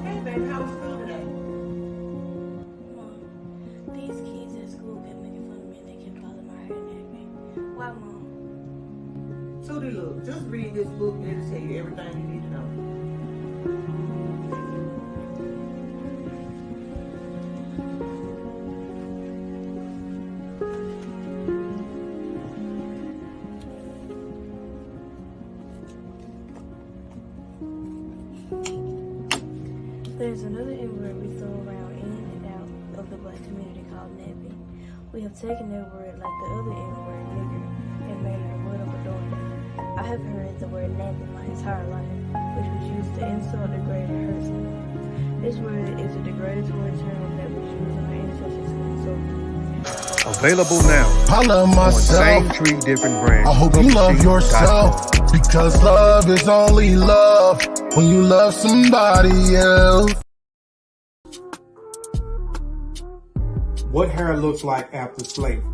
Hey, baby, how was school today? Mom, these kids at school kept making fun of me and they kept calling my hair nappy. Why, Mom? Tootie, look, just read this book and it'll tell you everything you need to know. There's another N word we throw around in and out of the black community called nappy. We have taken that word like the other N word, nigger, and made it a word of adornment. I have heard the word nappy my entire life, which was used to insult, degrade, and hurt someone. This word is a derogatory term that was used in our ancestors to insult people. Available now. I love myself. Same tree, different brand. I hope you love yourself, because love is only love when you love somebody else. What hair looks like after slavery.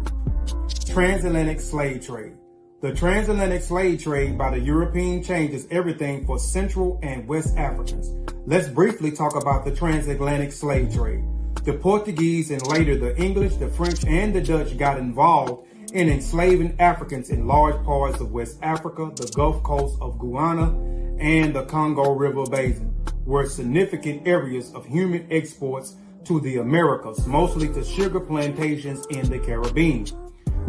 Transatlantic slave trade. The transatlantic slave trade by the European changes everything for Central and West Africans. Let's briefly talk about the transatlantic slave trade. The Portuguese and later the English, the French, and the Dutch got involved in enslaving Africans in large parts of West Africa, the Gulf Coast of Guyana, and the Congo River Basin, were significant areas of human exports to the Americas, mostly to sugar plantations in the Caribbean.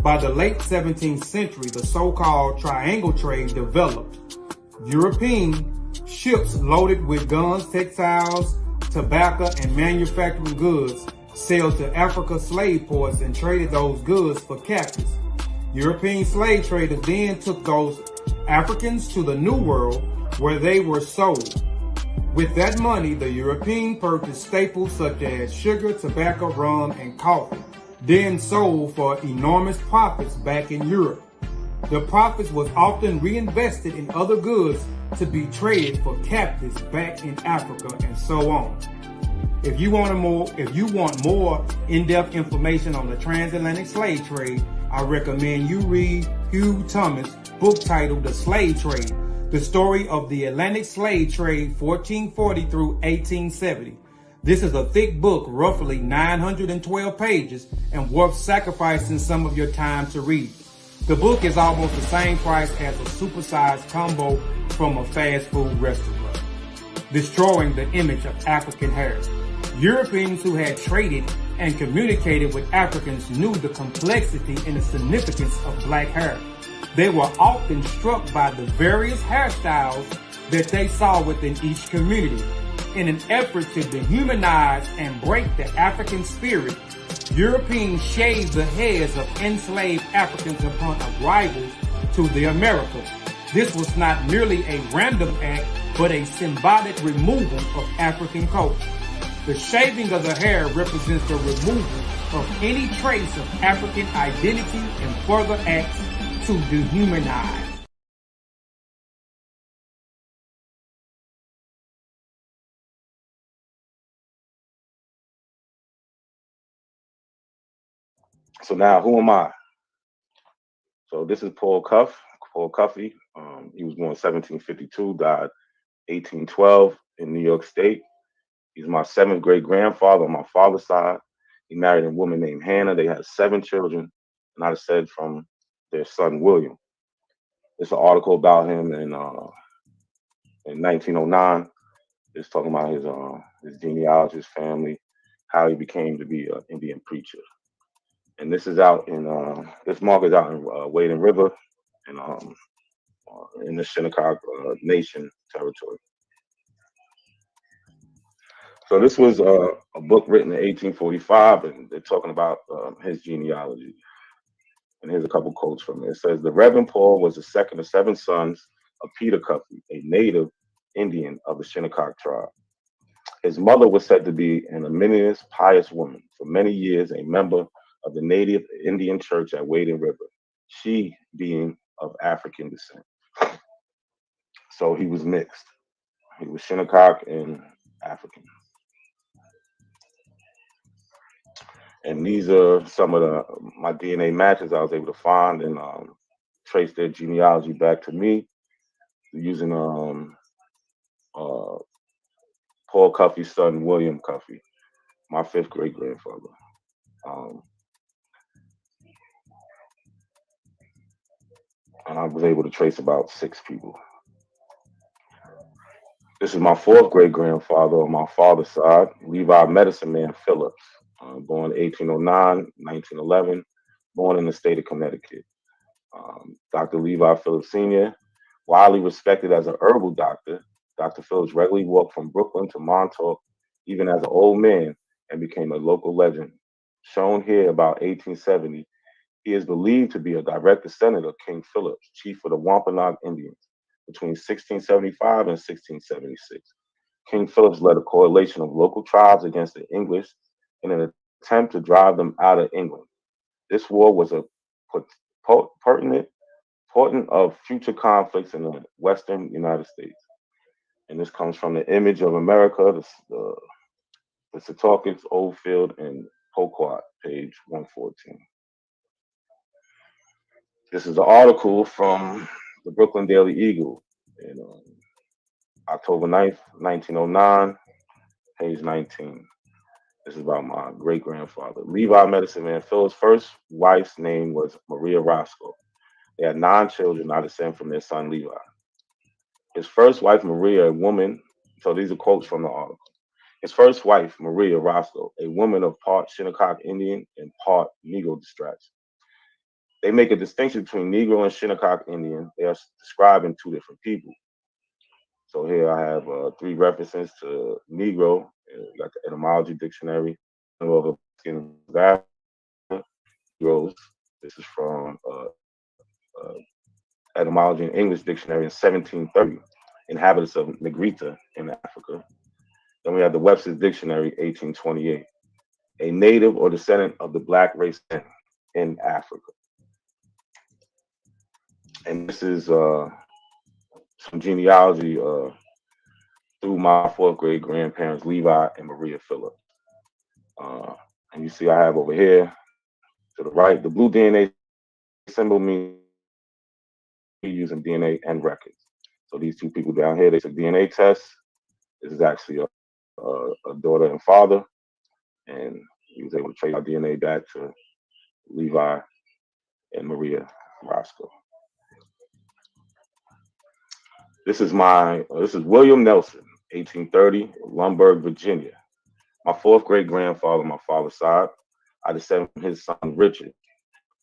By the late 17th century, the so-called triangle trade developed. European ships loaded with guns, textiles, tobacco, and manufacturing goods sailed to Africa slave ports and traded those goods for captives. European slave traders then took those Africans to the New World where they were sold. With that money, the European purchased staples such as sugar, tobacco, rum, and coffee, then sold for enormous profits back in Europe. The profits was often reinvested in other goods to be traded for captives back in Africa, and so on. If you want more in-depth information on the transatlantic slave trade, I recommend you read Hugh Thomas' book titled The Slave Trade: The Story of the Atlantic Slave Trade 1440 through 1870. This is a thick book, roughly 912 pages, and worth sacrificing some of your time to read. The book is almost the same price as a supersized combo from a fast food restaurant, destroying the image of African hair. Europeans who had traded and communicated with Africans knew the complexity and the significance of black hair. They were often struck by the various hairstyles that they saw within each community. In an effort to dehumanize and break the African spirit, Europeans shaved the heads of enslaved Africans upon arrival to the Americas. This was not merely a random act, but a symbolic removal of African culture. The shaving of the hair represents the removal of any trace of African identity and further acts to dehumanize. So now, who am I? So this is Paul Cuffey. He was born 1752, died 1812 in New York State. He's my seventh great grandfather on my father's side. He married a woman named Hannah. They had 7 children, and I said from their son William. There's an article about him in 1909. It's talking about his genealogy, his family, how he became to be an Indian preacher. And this is out in this mark is out in Wading River, and in the Shinnecock Nation territory. So this was a book written in 1845, and they're talking about his genealogy. And here's a couple quotes from it. It says, "The Reverend Paul was the second of 7 sons of Peter Cuffey, a native Indian of the Shinnecock tribe. His mother was said to be an eminent, pious woman, for many years a member of the native Indian church at Wading River, she being of African descent." So he was mixed. He was Shinnecock and African. And these are some of my DNA matches I was able to find and trace their genealogy back to me using Paul Cuffey's son, William Cuffey, my fifth great grandfather. Um, and I was able to trace about 6 people. This is my fourth great grandfather on my father's side, Levi Medicine Man Phillips, born 1809, 1911, born in the state of Connecticut. Dr. Levi Phillips Sr., widely respected as an herbal doctor, Dr. Phillips regularly walked from Brooklyn to Montauk, even as an old man, and became a local legend. Shown here about 1870, he is believed to be a direct descendant of King Phillips, chief of the Wampanoag Indians, between 1675 and 1676. King Phillips led a coalition of local tribes against the English in an attempt to drive them out of England. This war was a pertinent of future conflicts in the western United States. And this comes from the Image of America, the Setauket, Oldfield, and Poquat, page 114. This is an article from the Brooklyn Daily Eagle in October 9th, 1909, page 19. This is about my great grandfather. Levi Medicine Man Phil's first wife's name was Maria Roscoe. They had 9 children, not descended from their son Levi. His first wife, Maria, a woman, so these are quotes from the article. His first wife, Maria Roscoe, a woman of part Shinnecock Indian and part Negro extraction. They make a distinction between Negro and Shinnecock Indian. They are describing 2 different people. So here I have 3 references to Negro. Got the etymology dictionary. Negroes. This is from etymology and English dictionary in 1730. Inhabitants of Negrita in Africa. Then we have the Webster's Dictionary, 1828. A native or descendant of the black race in Africa. And this is some genealogy through my 4th grade grandparents, Levi and Maria Phillips. And you see I have over here to the right, the blue DNA symbol means using DNA and records. So these 2 people down here, they took DNA tests. This is actually a daughter and father. And he was able to trace our DNA back to Levi and Maria Roscoe. This is William Nelson, 1830, Lumberg, Virginia. My 4th great grandfather on my father's side. I descend from his son Richard.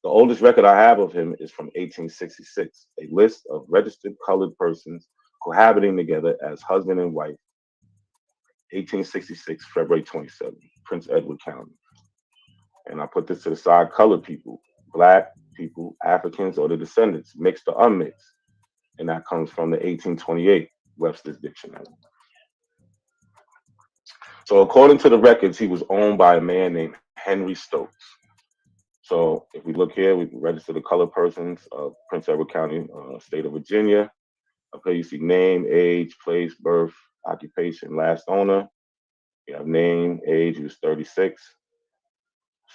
The oldest record I have of him is from 1866, a list of registered colored persons cohabiting together as husband and wife. 1866, February 27, Prince Edward County. And I put this to the side, colored people, black people, Africans, or the descendants, mixed or unmixed. And that comes from the 1828 Webster's Dictionary. So according to the records, he was owned by a man named Henry Stokes. So if we look here, we can register the colored persons of Prince Edward County, state of Virginia. Up here you see name, age, place, birth, occupation, last owner. You have name, age, he was 36.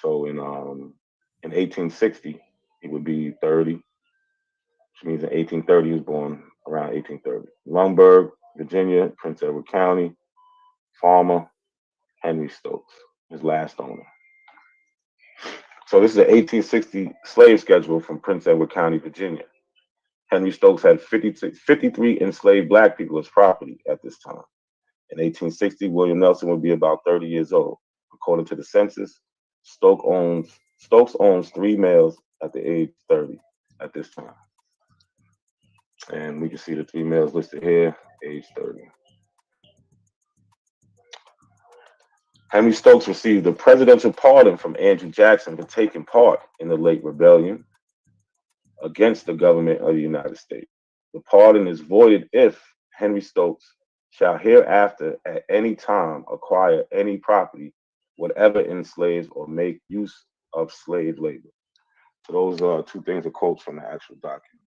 So in 1860, he would be 30, which means in 1830, he was born around 1830. Lumberg, Virginia, Prince Edward County, farmer, Henry Stokes, his last owner. So this is an 1860 slave schedule from Prince Edward County, Virginia. Henry Stokes had 53 enslaved black people as property at this time. In 1860, William Nelson would be about 30 years old. According to the census, Stokes owns 3 males at the age 30 at this time. And we can see the 3 males listed here, age 30. Henry Stokes received a presidential pardon from Andrew Jackson for taking part in the late rebellion against the government of the United States. The pardon is voided if Henry Stokes shall hereafter at any time acquire any property, whatever enslaves or make use of slave labor. So those are 2 things are quotes from the actual document.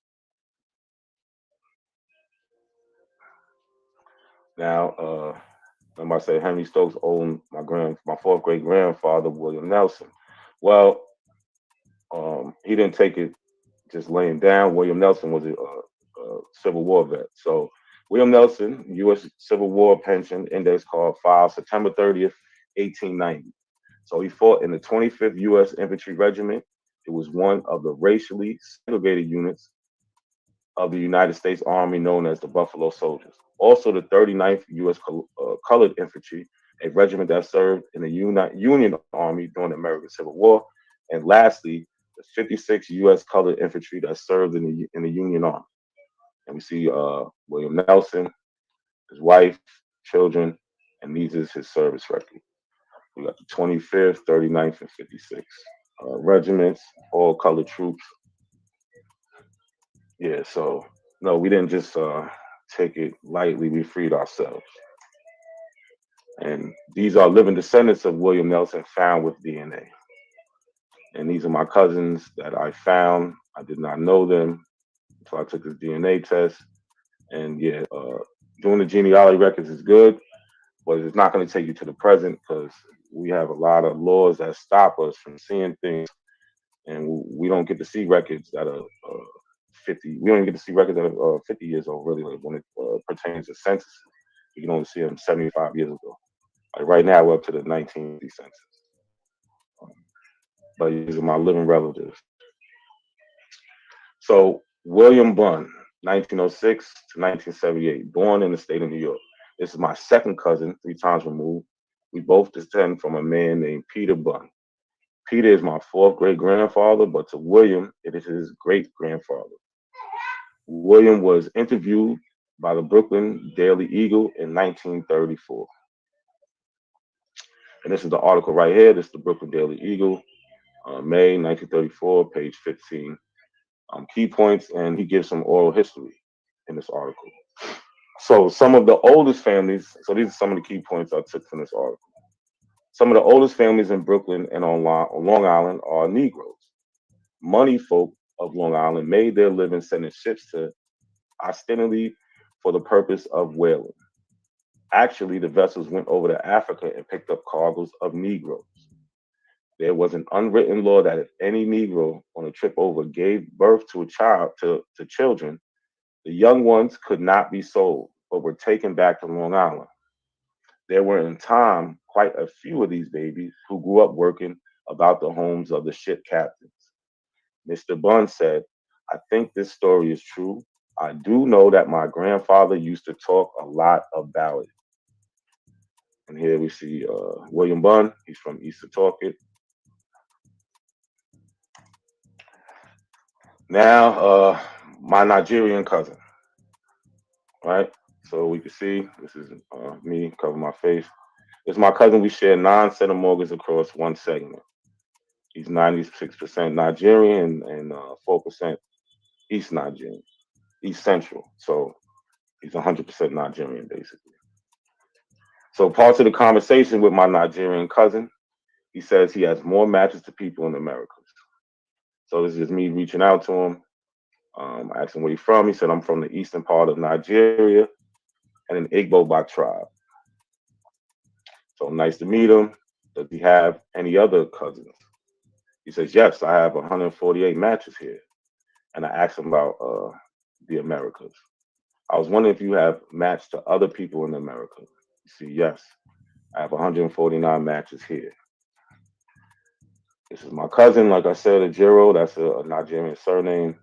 Now, I say Henry Stokes owned my 4th great grandfather, William Nelson. Well, he didn't take it just laying down. William Nelson was a Civil War vet. So William Nelson, U.S. Civil War pension index card filed September 30th, 1890. So he fought in the 25th U.S. Infantry Regiment. It was one of the racially segregated units of the United States Army known as the Buffalo Soldiers. Also, the 39th U.S. Colored Infantry, a regiment that served in the Union Army during the American Civil War. And lastly, the 56th U.S. Colored Infantry that served in the Union Army. And we see William Nelson, his wife, children, and these is his service record. We got the 25th, 39th, and 56th regiments, all colored troops. Yeah, so no, we didn't just take it lightly. We freed ourselves. And these are living descendants of William Nelson found with DNA. And these are my cousins that I found. I did not know them until I took this DNA test. And yeah, doing the genealogy records is good, but it's not going to take you to the present because we have a lot of laws that stop us from seeing things. And we don't get to see records that are 50. We don't get to see records that are 50 years old, really, like when it pertains to census. You can only see them 75 years ago. Like right now, we're up to the 1950 census. But these are my living relatives. So William Bunn, 1906 to 1978, born in the state of New York. This is my second cousin, 3 times removed. We both descend from a man named Peter Bunn. Peter is my fourth great grandfather, but to William, it is his great grandfather. William was interviewed by the Brooklyn Daily Eagle in 1934. And this is the article right here. This is the Brooklyn Daily Eagle, May 1934, page 15. Key points, and he gives some oral history in this article. So some of the oldest families, so these are some of the key points I took from this article. Some of the oldest families in Brooklyn and on Long Island are Negroes. Money folk of Long Island made their living sending ships to ostensibly for the purpose of whaling. Actually, the vessels went over to Africa and picked up cargoes of Negroes. There was an unwritten law that if any Negro on a trip over gave birth to a child to children, the young ones could not be sold, but were taken back to Long Island. There were in time quite a few of these babies who grew up working about the homes of the ship captains. Mr. Bunn said, I think this story is true. I do know that my grandfather used to talk a lot about it. And here we see William Bunn. He's from East Setauket. Now, my Nigerian cousin, right? So we can see this is me covering my face. This is my cousin. We share 9 centimorgans across one segment. He's 96% Nigerian and 4% East Nigerian, East Central. So he's 100% Nigerian, basically. So parts of the conversation with my Nigerian cousin, he says he has more matches to people in the Americas. So this is just me reaching out to him. I asked him where he's from. He said, I'm from the eastern part of Nigeria and an Igbo by tribe. So nice to meet him. Does he have any other cousins? He says, yes, I have 148 matches here. And I asked him about the Americas. I was wondering if you have matched to other people in America. You see, yes, I have 149 matches here. This is my cousin, like I said, Ajiro. That's a Nigerian surname,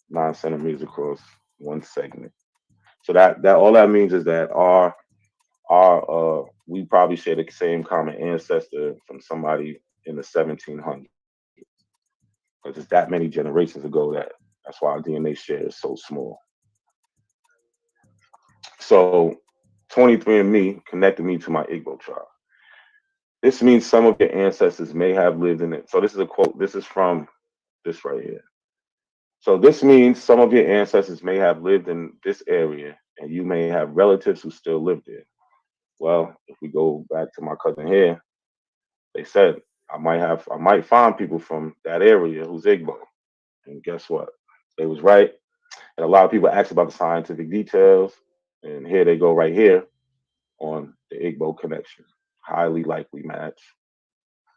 9 centimeters across one segment. So that all that means is that we probably share the same common ancestor from somebody in the 1700s. Because it's that many generations ago that's why our DNA share is so small. So 23andMe connected me to my Igbo tribe. This means some of your ancestors may have lived in it. So this is a quote. This is from this right here. So this means some of your ancestors may have lived in this area and you may have relatives who still live there. Well, if we go back to my cousin here, they said I might find people from that area who's Igbo. And guess what? They was right. And a lot of people ask about the scientific details. And here they go right here on the Igbo connection. Highly likely match.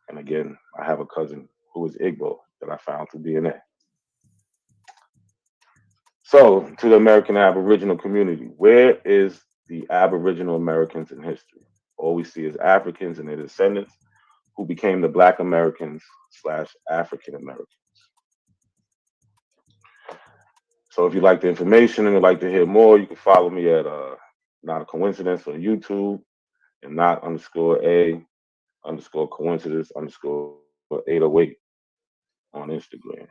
And again, I have a cousin who is Igbo that I found through DNA. So, to the American Aboriginal community, where is the Aboriginal Americans in history? All we see is Africans and their descendants who became the Black Americans / African Americans. So if you like the information and would like to hear more, you can follow me at Not a Coincidence on YouTube and not_a_coincidence_808 on Instagram.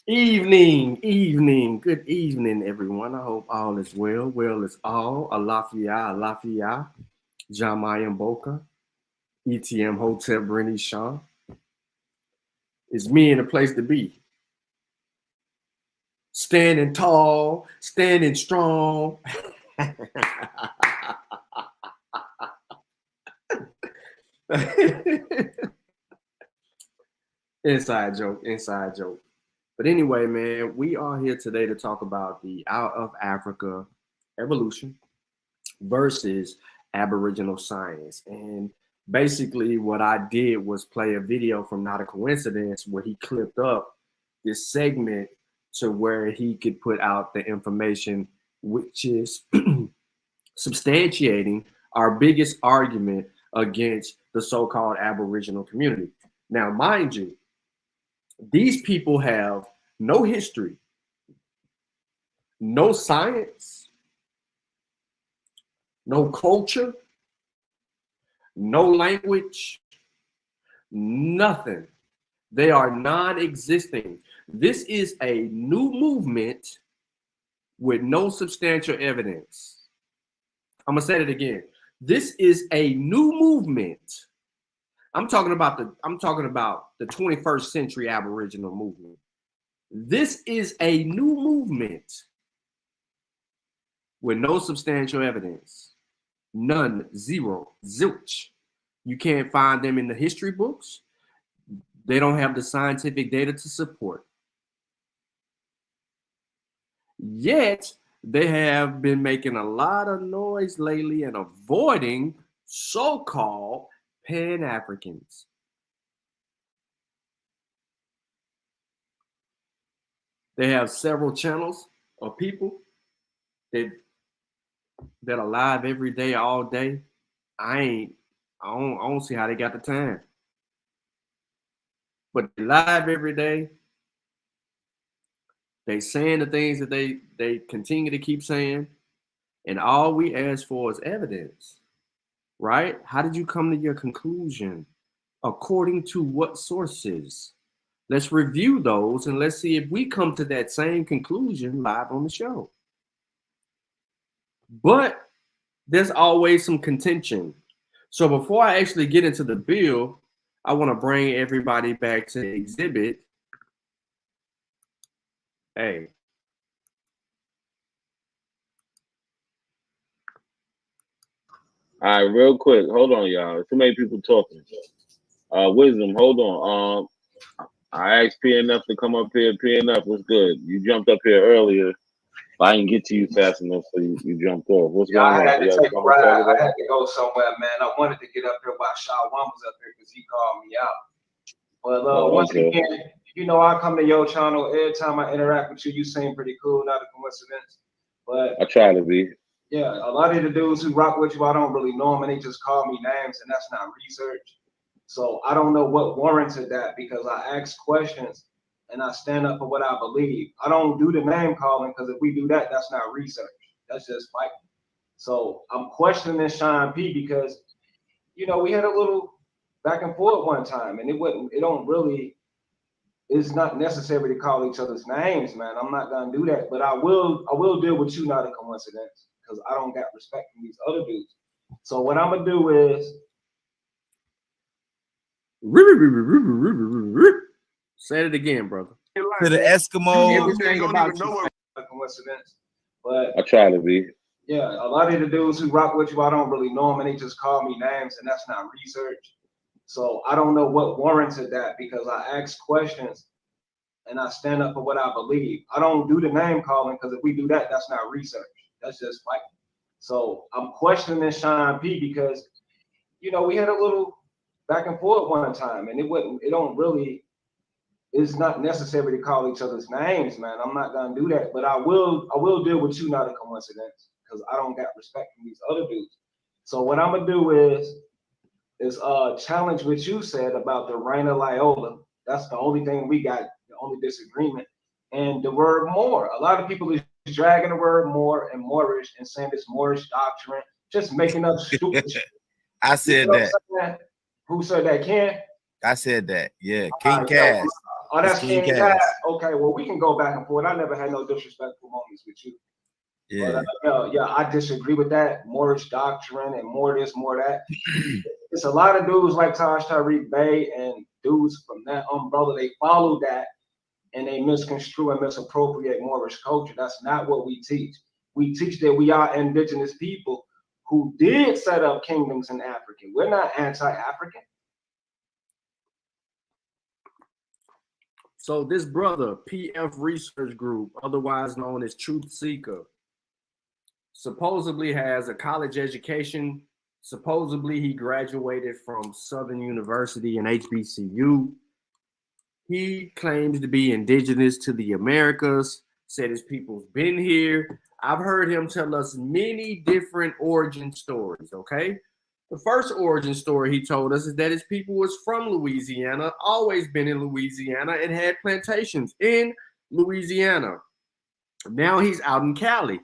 Good evening, everyone. I hope all is well. Well is all. Alafia, Jamaya Mboka, ETM Hotel Brenny Shaw. It's me in a place to be. Standing tall, standing strong. Inside joke. But anyway, man, we are here today to talk about the out of Africa evolution versus Aboriginal science. And basically what I did was play a video from Not a Coincidence where he clipped up this segment to where he could put out the information, which is substantiating our biggest argument against the so-called Aboriginal community. Now, mind you, these people have no history, no science, no culture, no language, nothing. They are non-existing. This is a new movement with no substantial evidence. I'm gonna say it again. This is a new movement. I'm talking about the 21st century Aboriginal movement. This is a new movement with no substantial evidence. None, zero, zilch. You can't find them in the history books. They don't have the scientific data to support. Yet, they have been making a lot of noise lately and avoiding so-called Pan-Africans. They have several channels of people that are live every day, all day. I don't see how they got the time. But they live every day. They saying the things that they continue to keep saying. And all we ask for is evidence, right? How did you come to your conclusion? According to what sources? Let's review those and let's see if we come to that same conclusion live on the show. But there's always some contention. So before I actually get into the bill, I want to bring everybody back to the exhibit. Hey. All right, real quick. Hold on, y'all. Too many people talking. Wisdom, hold on. I asked PNF to come up here. PNF, what's good? You jumped up here earlier. I didn't get to you fast enough, so you jumped off. What's going on? I had to take a ride. I had to go somewhere, man. I wanted to get up here while Shawan was up here because he called me out. But once again, you know, I come to your channel every time I interact with you. You seem pretty cool, not a coincidence. But I try to be. Yeah, a lot of the dudes who rock with you, I don't really know them, and they just call me names, and that's not research. So I don't know what warranted that because I ask questions and I stand up for what I believe. I don't do the name calling because if we do that, that's not research. That's just fighting. So I'm questioning Sean P because, you know, we had a little back and forth one time, and it's not necessary to call each other's names, man. I'm not gonna do that, but I will deal with you, not a coincidence, because I don't got respect from these other dudes. So what I'm gonna do is say it again, brother. To the Eskimos. everything about you. coincidence. But I try to be. yeah, a lot of the dudes who rock with you, I don't really know them, and they just call me names, and that's not research. So I don't know what warranted that because I ask questions and I stand up for what I believe. I don't do the name calling because if we do that, that's not research. That's just fighting. So I'm questioning Sean P because, you know, we had a little back and forth one time, and it's not necessary to call each other's names, man. I'm not gonna do that, but I will deal with you, not a coincidence, because I don't got respect from these other dudes. So what I'm gonna do is challenge what you said about the Reina Loyola. That's the only thing we got, the only disagreement. And the word more. A lot of people is dragging the word more and Moorish and saying it's Moorish doctrine, just making up stupid shit. I said that. Who said that, Ken? I said that. Yeah, King Cass. Oh, that's King Cass. Okay, well, we can go back and forth. I never had no disrespectful moments with you. Yeah. But, yeah, I disagree with that. Moorish doctrine and more this, more that. It's a lot of dudes like Taj Tariq Bey and dudes from that umbrella. They follow that and they misconstrue and misappropriate Moorish culture. That's not what we teach. We teach that we are indigenous people who did set up kingdoms in Africa. We're not anti-African. So this brother, PF Research Group, otherwise known as Truth Seeker, supposedly has a college education. Supposedly he graduated from Southern University and HBCU. He claims to be indigenous to the Americas, said his people's been here. I've heard him tell us many different origin stories, okay? The first origin story he told us is that his people was from Louisiana, always been in Louisiana, and had plantations in Louisiana. Now he's out in Cali.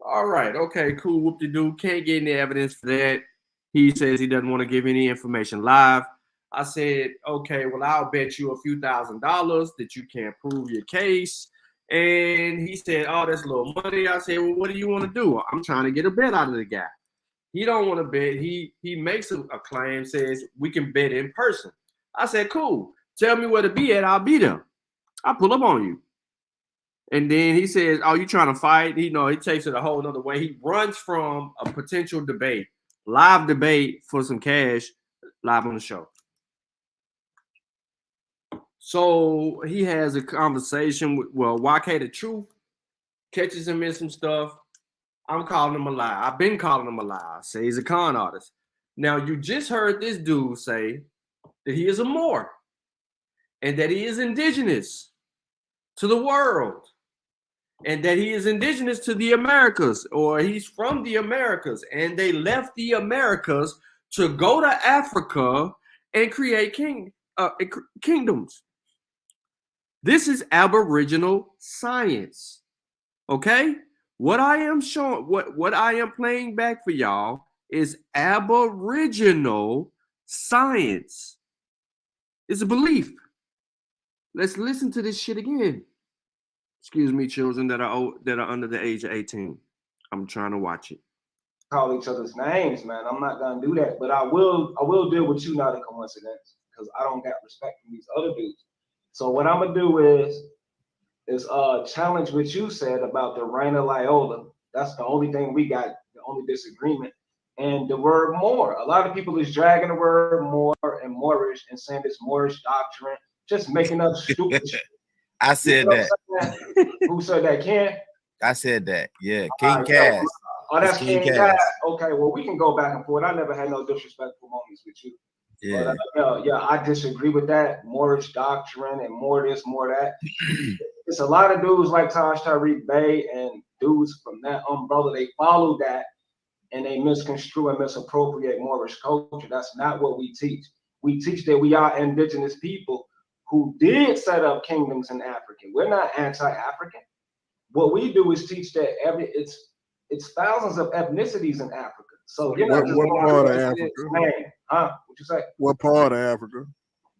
All right, okay, cool, whoop-de-doo. Can't get any evidence for that. He says he doesn't want to give any information live. I said, okay, well, I'll bet you a few $1,000s that you can't prove your case. And he said, oh, that's a little money. I said, well, what do you want to do? I'm trying to get a bet out of the guy. He don't want to bet. He makes a claim, says we can bet in person. I said, cool. Tell me where to be at. I'll be there. I'll pull up on you. And then he says, oh, you trying to fight? He takes it a whole nother way. He runs from a potential debate, live debate for some cash, live on the show. So he has a conversation with, YK the Truth catches him in some stuff. I'm calling him a lie. I've been calling him a lie. I say he's a con artist. Now, you just heard this dude say that he is a Moor and that he is indigenous to the world and that he is indigenous to the Americas, or he's from the Americas, and they left the Americas to go to Africa and create kingdoms. This is Aboriginal science, okay? What I am showing, what I am playing back for y'all is Aboriginal science. It's a belief. Let's listen to this shit again. Excuse me, children that are under the age of 18. I'm trying to watch it. Call each other's names, man. I'm not gonna do that, but I will deal with you, not a coincidence, because I don't got respect from these other dudes. So what I'm gonna do is challenge what you said about the Reina Loyola. That's the only thing we got, the only disagreement. And the word more. A lot of people is dragging the word more and Moorish and saying it's Moorish doctrine, just making up stupid shit. I said that. Who said that, Ken? I said that. Yeah, King Cass. Oh, that's King Cass. Okay, well, we can go back and forth. I never had no disrespectful moments with you. Yeah. But, yeah, I disagree with that. Moorish doctrine and more this, more that. It's a lot of dudes like Taj Tariq Bey and dudes from that umbrella. They follow that and they misconstrue and misappropriate Moorish culture. That's not what we teach. We teach that we are indigenous people who did set up kingdoms in Africa. We're not anti-African. What we do is teach that it's thousands of ethnicities in Africa. So you're not just what part of Africa? Huh? What you say? What part of Africa?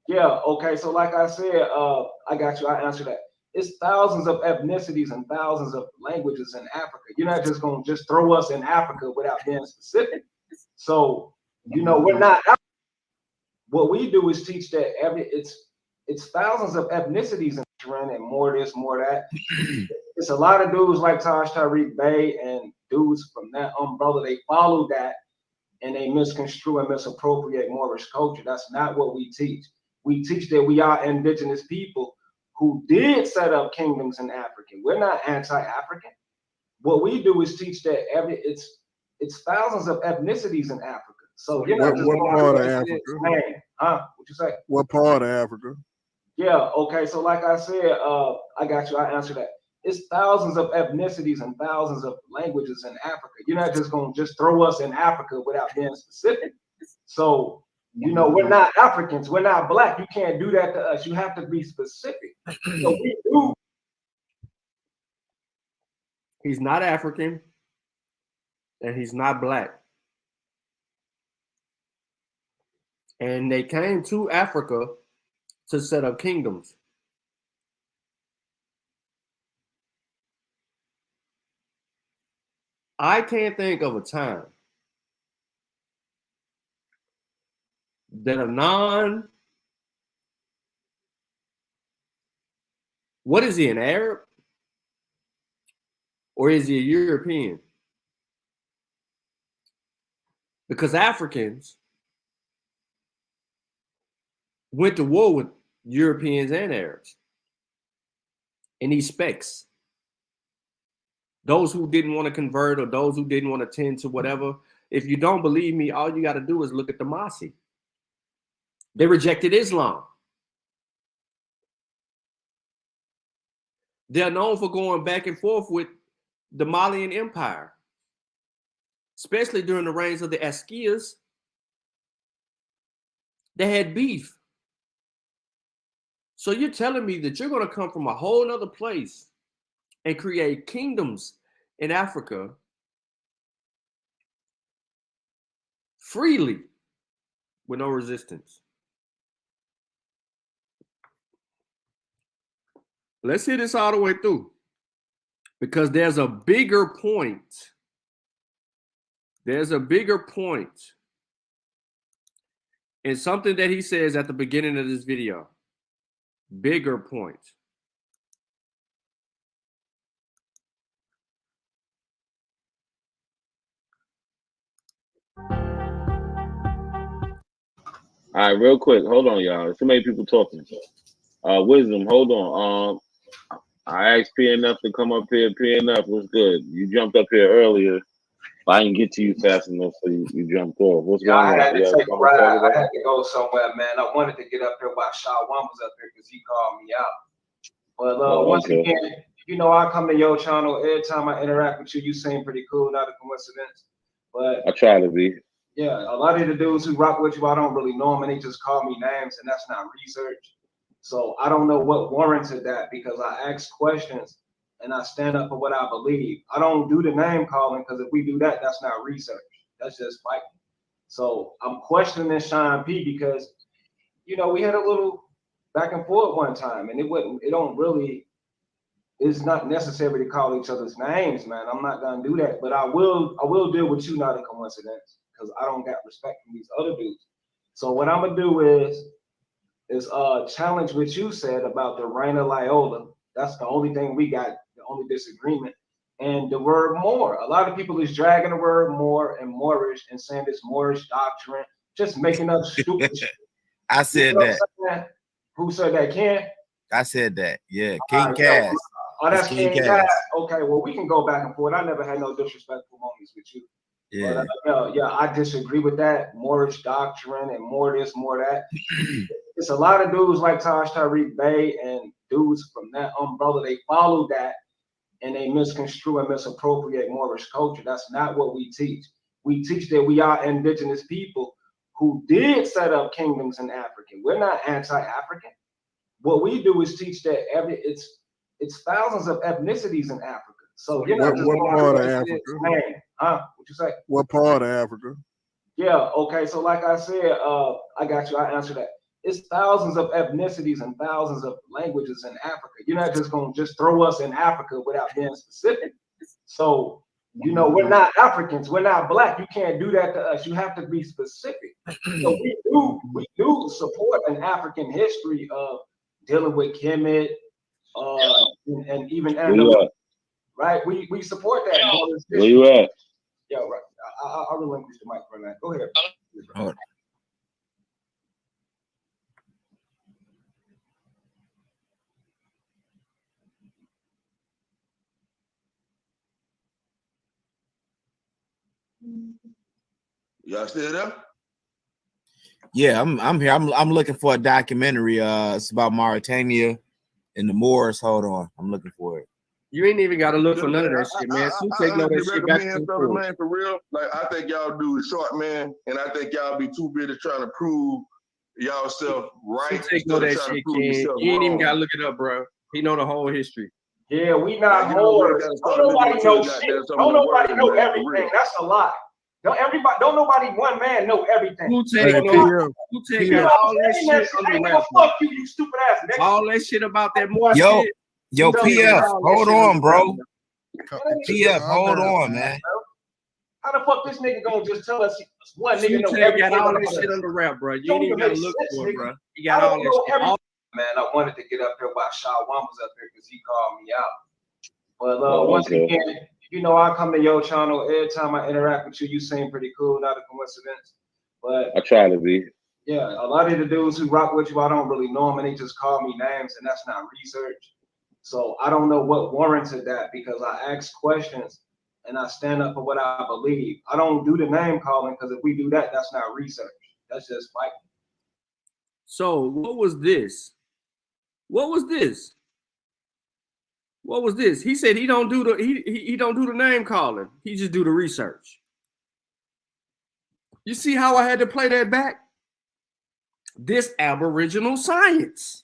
Yeah, okay. So like I said, I got you. I answered that. It's thousands of ethnicities and thousands of languages in Africa. You're not just gonna just throw us in Africa without being specific. So, we're not. What we do is teach that it's thousands of ethnicities in doctrine and more this, more that. It's a lot of dudes like Taj Tariq Bey and dudes from that umbrella. They follow that and they misconstrue and misappropriate Moorish culture. That's not what we teach. We teach that we are indigenous people who did set up kingdoms in Africa. We're not anti-African. What we do is teach that it's thousands of ethnicities in Africa. So you're not just what part of Africa? Huh? What you say? What part of Africa? Yeah, okay. So like I said, I got you. I answered that. It's thousands of ethnicities and thousands of languages in Africa. You're not just gonna just throw us in Africa without being specific. So we're not Africans, we're not black. You can't do that to us. You have to be specific. So we do. He's not African, and he's not black. And they came to Africa to set up kingdoms. I can't think of a time that what is he, an Arab? Or is he a European? Because Africans went to war with Europeans and Arabs. And these specks, those who didn't want to convert or those who didn't want to tend to whatever, if you don't believe me, all you got to do is look at the Masi. They rejected Islam. They're known for going back and forth with the Malian Empire, especially during the reigns of the Askias. They had beef. So you're telling me that you're going to come from a whole other place and create kingdoms in Africa freely with no resistance? Let's hear this all the way through, because there's a bigger point. There's a bigger point in something that he says at the beginning of this video. Bigger point. All right, real quick. Hold on, y'all. There's too many people talking. Wisdom, hold on. I asked PNF to come up here. PNF, what's good? You jumped up here earlier. I didn't get to you fast enough, so you jumped off. What's going on? I had to take a ride. I had to go somewhere, man. I wanted to get up here while Shaw One was up here because he called me out. But once again, I come to your channel every time I interact with you. You seem pretty cool, not a coincidence. But I try to be. Yeah, a lot of the dudes who rock with you, I don't really know them, and they just call me names, and that's not research. So I don't know what warranted that, because I ask questions and I stand up for what I believe. I don't do the name calling, because if we do that, that's not research. That's just fighting. So I'm questioning Sean P because, we had a little back and forth one time, and it's not necessary to call each other's names, man. I'm not gonna do that, but I will deal with you, not a coincidence, because I don't got respect from these other dudes. So what I'm gonna do is challenge what you said about the Reina Loyola. That's the only thing we got, the only disagreement. And the word more. A lot of people is dragging the word more and Moorish and saying it's Moorish doctrine, just making up stupid shit. I said that. Who said that, Ken? I said that. Yeah, King Cass. Oh, that's King Cass. Okay, well, we can go back and forth. I never had no disrespectful moments with you. Yeah. But, I disagree with that. Moorish doctrine and more this, more that. It's a lot of dudes like Taj Tariq Bey and dudes from that umbrella. They follow that and they misconstrue and misappropriate Moorish culture. That's not what we teach. We teach that we are indigenous people who did set up kingdoms in Africa. We're not anti-African. What we do is teach that it's thousands of ethnicities in Africa. So you're not just what part of Africa? Huh? What you say? What part of Africa? Yeah, okay. So like I said, I got you. I answered that. It's thousands of ethnicities and thousands of languages in Africa. You're not just gonna just throw us in Africa without being specific. So we're not Africans, we're not black. You can't do that to us. You have to be specific. So we do support an African history of dealing with Kemet, and even Where you at? right? We support that. Where you at? Yeah, right. I'll relinquish the mic for that. Go ahead. Oh. Y'all still there? Yeah, I'm here. I'm looking for a documentary. It's about Mauritania and the Moors. Hold on, I'm looking for it. You ain't even got to look for none of that shit, man. I recommend something, man, for real. Like, I think y'all do it short, man, and I think y'all be too busy trying to prove y'all self right. Take know that shit, Ken. You ain't even got to look it up, bro. He know the whole history. Yeah, we not Moors. Don't nobody know shit. Don't nobody know everything. That's a lie. Don't nobody one man know everything. Who take all that shit under wraps? Fuck you stupid ass nigga. All that shit about that more Yo, shit. Yo, PF, hold on, bro. PF, hold on, man. How the fuck this nigga gonna just tell us one nigga know everything? Got all that shit under wrap, bro. You ain't even gotta look for it, bro. You got all that shit. Man, I wanted to get up here while Shaw One was up here because he called me out. But once again, you know, I come to your channel every time I interact with you. You seem pretty cool, not a coincidence. But I try to be. Yeah, a lot of the dudes who rock with you, I don't really know them, and they just call me names, and that's not research. So I don't know what warranted that because I ask questions and I stand up for what I believe. I don't do the name calling because if we do that, that's not research. That's just fighting. So what was this? What was this? What was this? He said he don't do the he don't do the name calling. He just do the research. You see how I had to play that back? This Aboriginal science.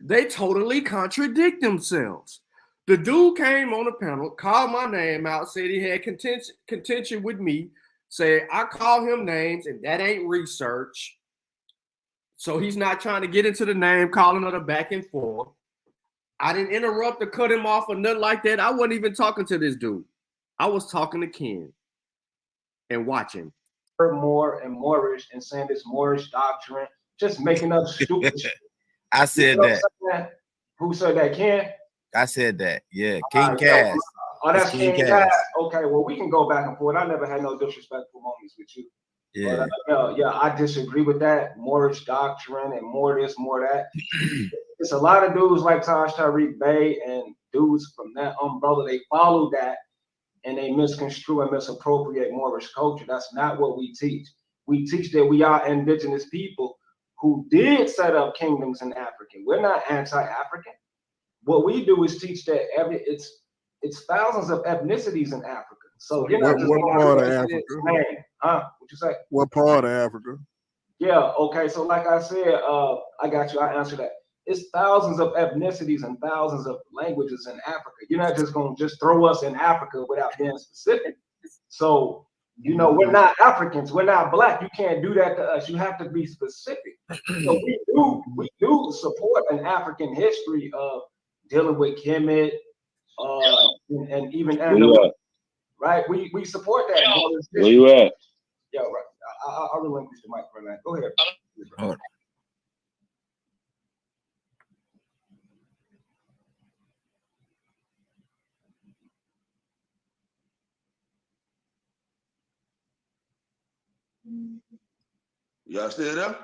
They totally contradict themselves. The dude came on the panel, called my name out, said he had contention with me, said I call him names and that ain't research. So he's not trying to get into the name calling or the back and forth. I didn't interrupt or cut him off or nothing like that. I wasn't even talking to this dude. I was talking to Ken and watching. More and Moorish and saying this Moorish doctrine, just making up stupid shit. I said that. Who said that, Ken? I said that. Yeah, King Cass. Oh, that's King Cass. Okay, well, we can go back and forth. I never had no disrespectful moments with you. Yeah. But, yeah, I disagree with that. Moorish doctrine and more this, more that. It's a lot of dudes like Taj Tariq Bey and dudes from that umbrella. They follow that and they misconstrue and misappropriate Moorish culture. That's not what we teach. We teach that we are indigenous people who did set up kingdoms in Africa. We're not anti-African. What we do is teach that it's thousands of ethnicities in Africa. So you're not just what part of Africa? Huh? What you say? What part of Africa? Yeah, okay. So like I said, I got you. I answered that. It's thousands of ethnicities and thousands of languages in Africa. You're not just gonna just throw us in Africa without being specific. So, you know, we're not Africans, we're not black. You can't do that to us. You have to be specific. So we do support an African history of dealing with Kemet, and even right? We support that. Where you at? Yeah, right. I'll relinquish the mic for that. Go ahead. Oh. Y'all still there?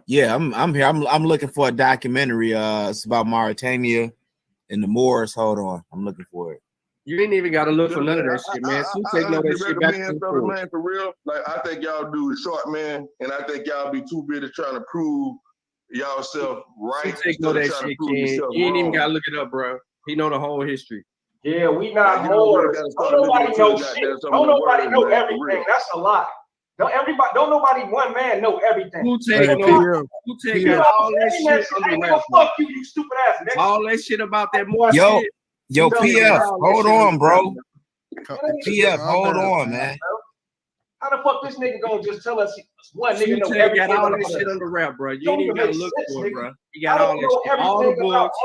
Yeah, I'm here. I'm looking for a documentary. It's about Mauritania and the Moors. Hold on, I'm looking for it. You ain't even got to look for none of that shit, man. I recommend something, man, for real. Like, I think y'all do it short, man, and I think y'all be too busy trying to prove y'all self right. Take know that shit, Ken. You ain't even got to look it up, bro. He know the whole history. Yeah, we not Moors. Don't nobody know shit. Don't nobody know everything. That's a lie. Don't nobody one man know everything. Who take all that shit under wraps? Fuck you stupid ass nigga. All that shit about that more Yo, shit. Yo, PF, hold on, bro. PF, hold on, man. How the fuck this nigga gonna just tell us one nigga know everything? Got all that shit under wrap, bro. You ain't even gotta look for it, bro. You got all that shit, all the books,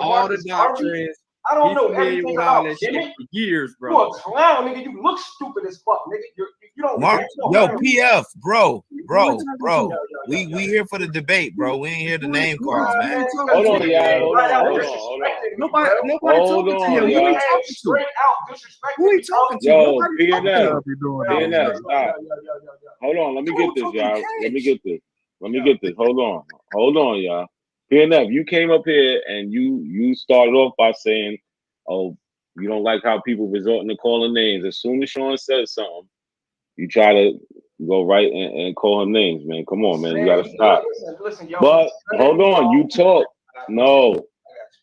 all the doctrines. I don't know everything about that shit for years, bro. You a clown, nigga. You look stupid as fuck, nigga. You don't. Yo, PF, bro. bro. We here for the debate, bro. We ain't here to name calls, man. Hold on, y'all. Hold on. Nobody Hold talking to on, you. Who y'all. he talking to? Straight out disrespecting Who he me, talking to? Yo, Nobody talking to PNF. you. Be doing PNF, that. stop. Hold on, let me get this, y'all. Let me get this. Hold on, y'all. PNF, you came up here and you started off by saying, "Oh, you don't like how people resorting to calling names." As soon as Sean says something, you try to go right and call him names, man. Come on, man. You gotta stop. Listen, y'all. But hold on, you talk. No,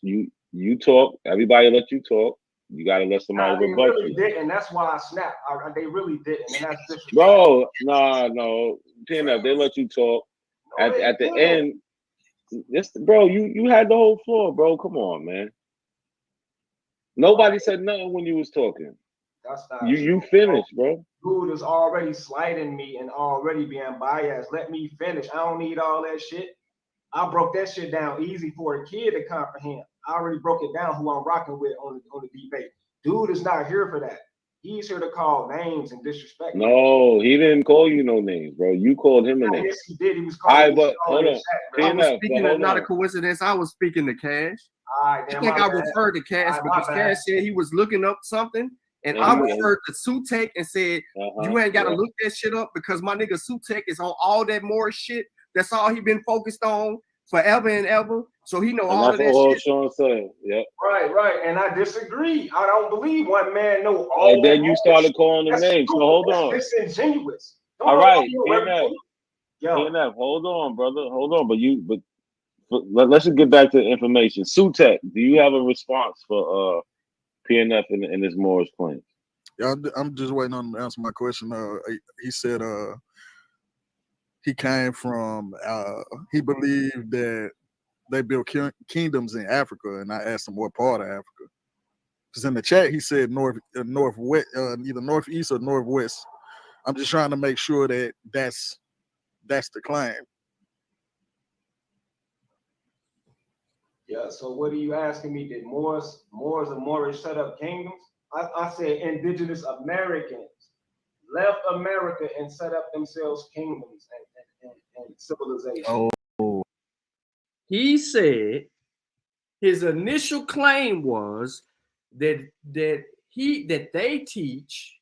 you talk. Everybody let you talk. You gotta let somebody They rebut really you. didn't. That's why I snapped. They really didn't, and that's disrespectful. Bro, no. PNF, they let you talk. At the end, bro, you had the whole floor, bro. Come on, man. Nobody said nothing when you was talking. That's not You finished, bro. Dude is already slighting me and already being biased. Let me finish. I don't need all that shit. I broke that shit down easy for a kid to comprehend. I already broke it down who I'm rocking with on the debate. Dude is not here for that. He's here to call names and disrespect. No, he didn't call you no names, bro. You called him a name. Yes, he did. He was calling. But hold on. I was speaking of, not a coincidence. I was speaking to Cash. I think I referred to Cash because Cash said he was looking up something, and I referred to Sutek and said, "You ain't got to look that shit up because my nigga Sutek is on all that more shit. That's all he been focused on forever and ever. So he know all of that shit." Sean said, yeah. Right. And I disagree. I don't believe one man know all. And then you started calling them names. So hold on. It's disingenuous. All right, PNF, hold on, brother. Hold on. But let's just get back to the information. Sutek, do you have a response for PNF in this Morris claim? Yeah, I'm just waiting on him to answer my question. He said he came from he believed that they built kingdoms in Africa, and I asked him what part of Africa. Because in the chat he said northwest, either northeast or northwest. I'm just trying to make sure that that's the claim. Yeah. So what are you asking me? Did Moors and Moorish set up kingdoms? I said indigenous Americans left America and set up themselves kingdoms and civilization. Oh. He said his initial claim was that they teach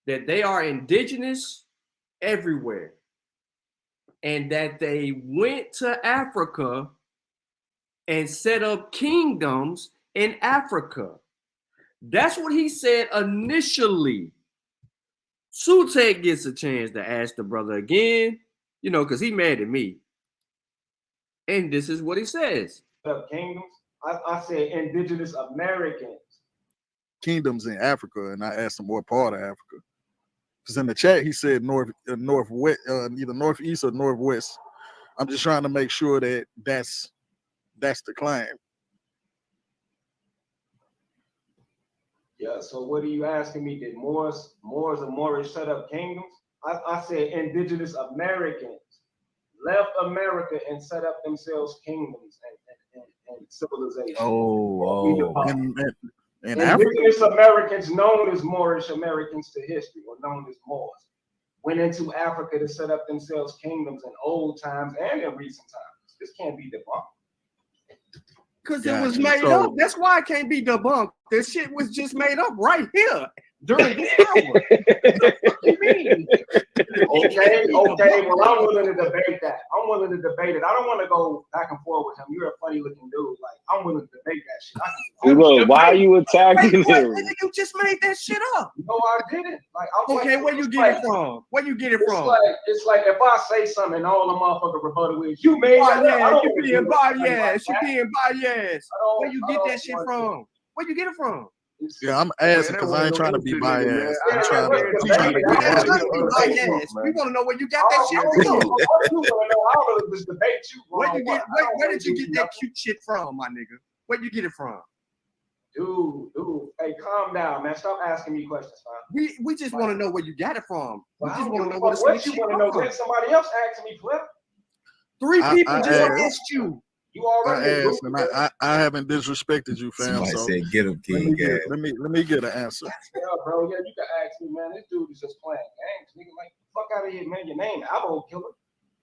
that they are indigenous everywhere and that they went to Africa and set up kingdoms in Africa. That's what he said initially. Sutek gets a chance to ask the brother again, because he mad at me. And this is what he says. Kingdoms? I said indigenous Americans. Kingdoms in Africa, and I asked him what part of Africa. Because in the chat he said northwest, either northeast or northwest. I'm just trying to make sure that that's the claim. Yeah. So what are you asking me? Did Moors and Moorish set up kingdoms? I said indigenous Americans left America and set up themselves kingdoms and civilization. And indigenous Americans known as Moorish Americans to history, or known as Moors, went into Africa to set up themselves kingdoms in old times and in recent times. This can't be debunked. Because it was made up. That's why it can't be debunked. This shit was just made up right here during this hour. What do you mean? Okay. Well, I'm willing to debate that. I don't want to go back and forth with him. You're a funny looking dude. Like, I'm willing to debate that shit. Look, why are you attacking him? You just made that shit up. No, I didn't. Where you get it from? Where you get it from? It's like if I say something and all the motherfucker rebuttal with you made that up. You being biased. Where you get that shit from? Where you get it from? Yeah, I'm asking because I ain't trying to be biased. I'm trying to get biased. We want to know where you got that shit from. Where did you get that cute shit from, my nigga? Where you get it from? Dude, hey, calm down, man. Stop asking me questions, man. We just want to know where you got it from. We just want to know what you want to know. Let somebody else ask me, Flip. 3 people just asked you. You already asked, and I haven't disrespected you, fam. Somebody So said, "Get him, King." let me get an answer. Yeah, bro. Yeah, you can ask me, man. This dude is just playing games, nigga. Like, fuck out of here, man. Your name, Abo Killer.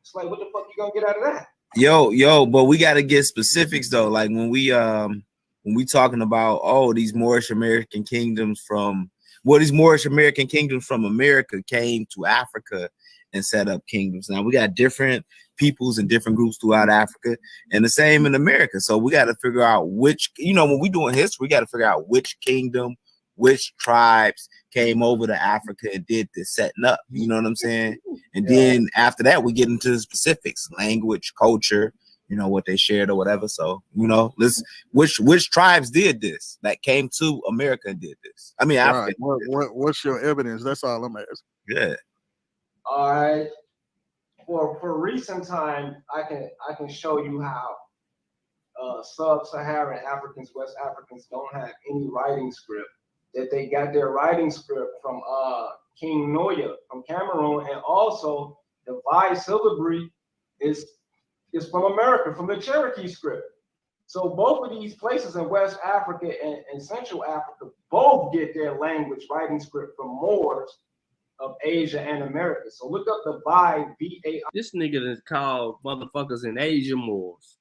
It's like, what the fuck you gonna get out of that? Yo, but we got to get specifics though. Like when we talking about these Moorish American kingdoms from these Moorish American kingdoms from America came to Africa and set up kingdoms. Now we got different peoples and different groups throughout Africa, and the same in America. So we got to figure out which, when we doing history, we got to figure out which kingdom, which tribes came over to Africa and did this setting up. You know what I'm saying? And then after that, we get into the specifics, language, culture, what they shared or whatever. So, which tribes did this that came to America and did this? I mean, Africa. What's your evidence? That's all I'm asking. Yeah. All right. For recent time, I can show you how sub-Saharan Africans, West Africans don't have any writing script. That they got their writing script from King Noya from Cameroon, and also the Vai-syllabary is from America, from the Cherokee script. So both of these places in West Africa and Central Africa both get their language writing script from Moors of Asia and America. So look up the Vai, V-A-I. This nigga is called motherfuckers in Asia Moors.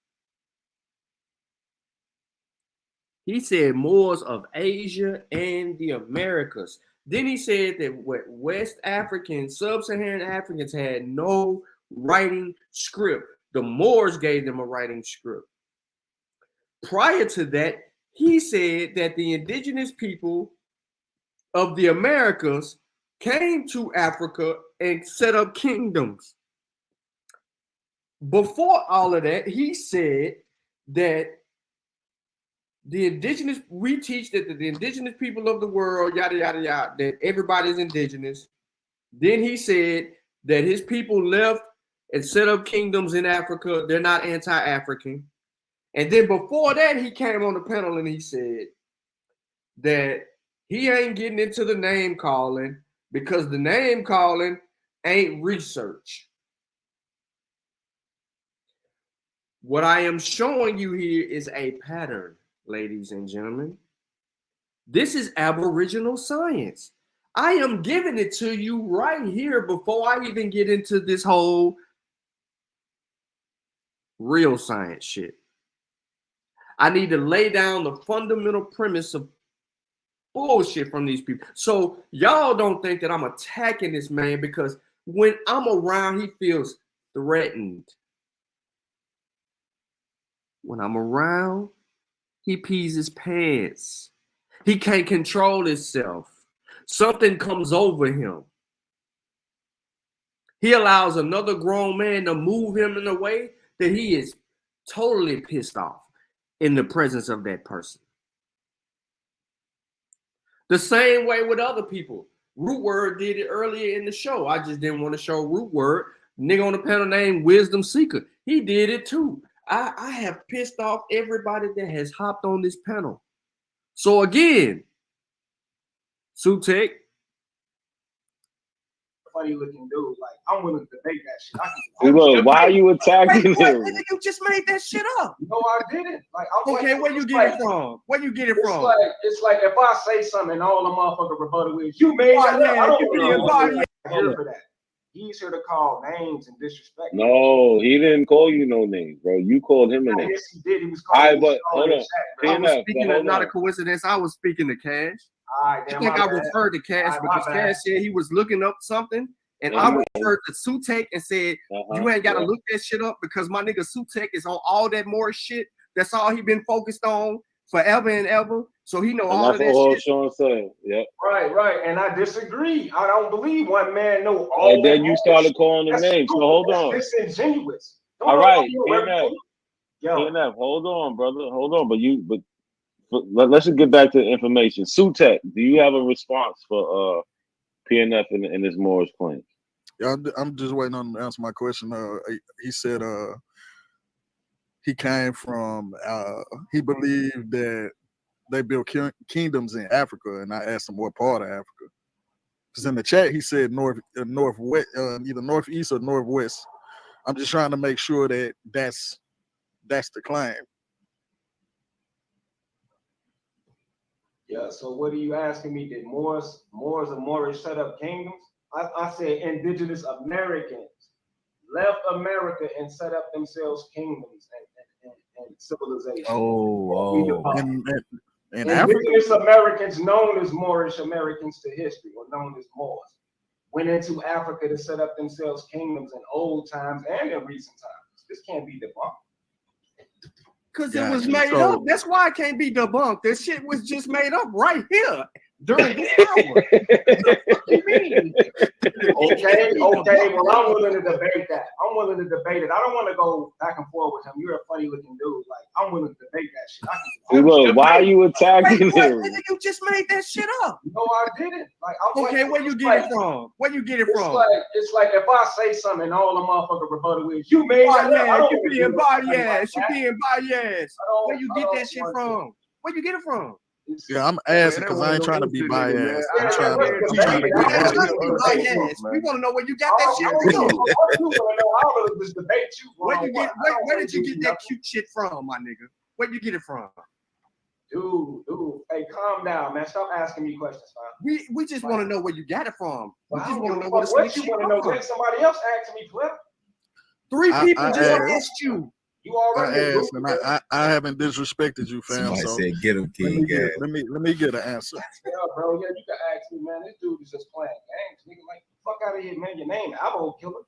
He said Moors of Asia and the Americas. Then he said that West Africans, Sub-Saharan Africans had no writing script. The Moors gave them a writing script. Prior to that, he said that the indigenous people of the Americas came to Africa and set up kingdoms. Before all of that, he said that we teach that the indigenous people of the world, yada, yada, yada, that everybody's indigenous. Then he said that his people left and set up kingdoms in Africa. They're not anti-African. And then before that, he came on the panel and he said that he ain't getting into the name calling because the name calling ain't research. What I am showing you here is a pattern, ladies and gentlemen. This is Aboriginal science. I am giving it to you right here before I even get into this whole real science shit. I need to lay down the fundamental premise of bullshit from these people. So y'all don't think that I'm attacking this man because when I'm around, he feels threatened. When I'm around, he pees his pants. He can't control himself. Something comes over him. He allows another grown man to move him in a way that he is totally pissed off in the presence of that person. The same way with other people. Root Word did it earlier in the show. I just didn't want to show Root Word. Nigga on the panel named Wisdom Seeker. He did it too. I have pissed off everybody that has hopped on this panel. So again, Sutek. Funny looking dude. Like, I'm willing to debate that shit. Look, why are you attacking him? You just made that shit up. No, I didn't. Like, I'm okay, like, where you get it from? Where you get it from? It's like if I say something and all the motherfucker rebuttal is, you made that up. I don't really here for that. He's here to call names and disrespect. No, he didn't call you no names, bro. You called him a name. Yes, he did. He was calling. But hold on. I was speaking of, not a coincidence. I was speaking to Cash. I think I referred to Cash because Cash said he was looking up something, and I referred to Sutek and said, "You ain't got to look that shit up because my nigga Sutek is on all that more shit. That's all he been focused on forever and ever. So he know all of that all shit." Sean said. Yep. Right. And I disagree. I don't believe one man know all. And then you started calling the names. So hold on. It's disingenuous. All right. PNF, hold on, brother. Hold on. But let's just get back to the information. Sutek, do you have a response for PNF and his Moorish claims? Yeah, I'm just waiting on him to answer my question. He said he came from he believed that they built kingdoms in Africa, and I asked him what part of Africa. Because in the chat he said northwest, either northeast or northwest. I'm just trying to make sure that that's that's the claim. Yeah, so what are you asking me? Did Moors and Moorish set up kingdoms? I said indigenous Americans left America and set up themselves kingdoms and civilizations. In Africa? Indigenous Americans known as Moorish Americans to history, or known as Moors, went into Africa to set up themselves kingdoms in old times and in recent times. This can't be debunked. Because it was made up. That's why it can't be debunked. This shit was just made up right here during this hour. What do you mean? Okay. Well, I'm willing to debate that. I'm willing to debate it. I don't want to go back and forth with him. You're a funny looking dude. Like, I'm willing to debate that shit. Look, why are you attacking him? You just made that shit up. No, I didn't. Okay, where you get it from? Where you get it from? It's like if I say something and all the motherfucker rebuttal is, you made that. You being biased. You being biased. Where you get that shit from? Where you get it from? Yeah, I'm asking because I ain't trying to be biased. I'm trying to be biased. We want to know where you got that shit from. Where did you get that cute shit from, my nigga? Where you get it from? Dude, hey, calm down, man. Stop asking me questions, man. We just want to know where you got it from. We just want to know what you want to know. Let somebody else ask me, Cliff. 3 people just asked you. You already asked, and I haven't disrespected you, fam. Somebody so said, "Get him, King." Let me get an answer. Yeah, bro. Yeah, you can ask me, man. This dude is just playing games, nigga. Like, fuck out of here, man. Your name, Abo Killer.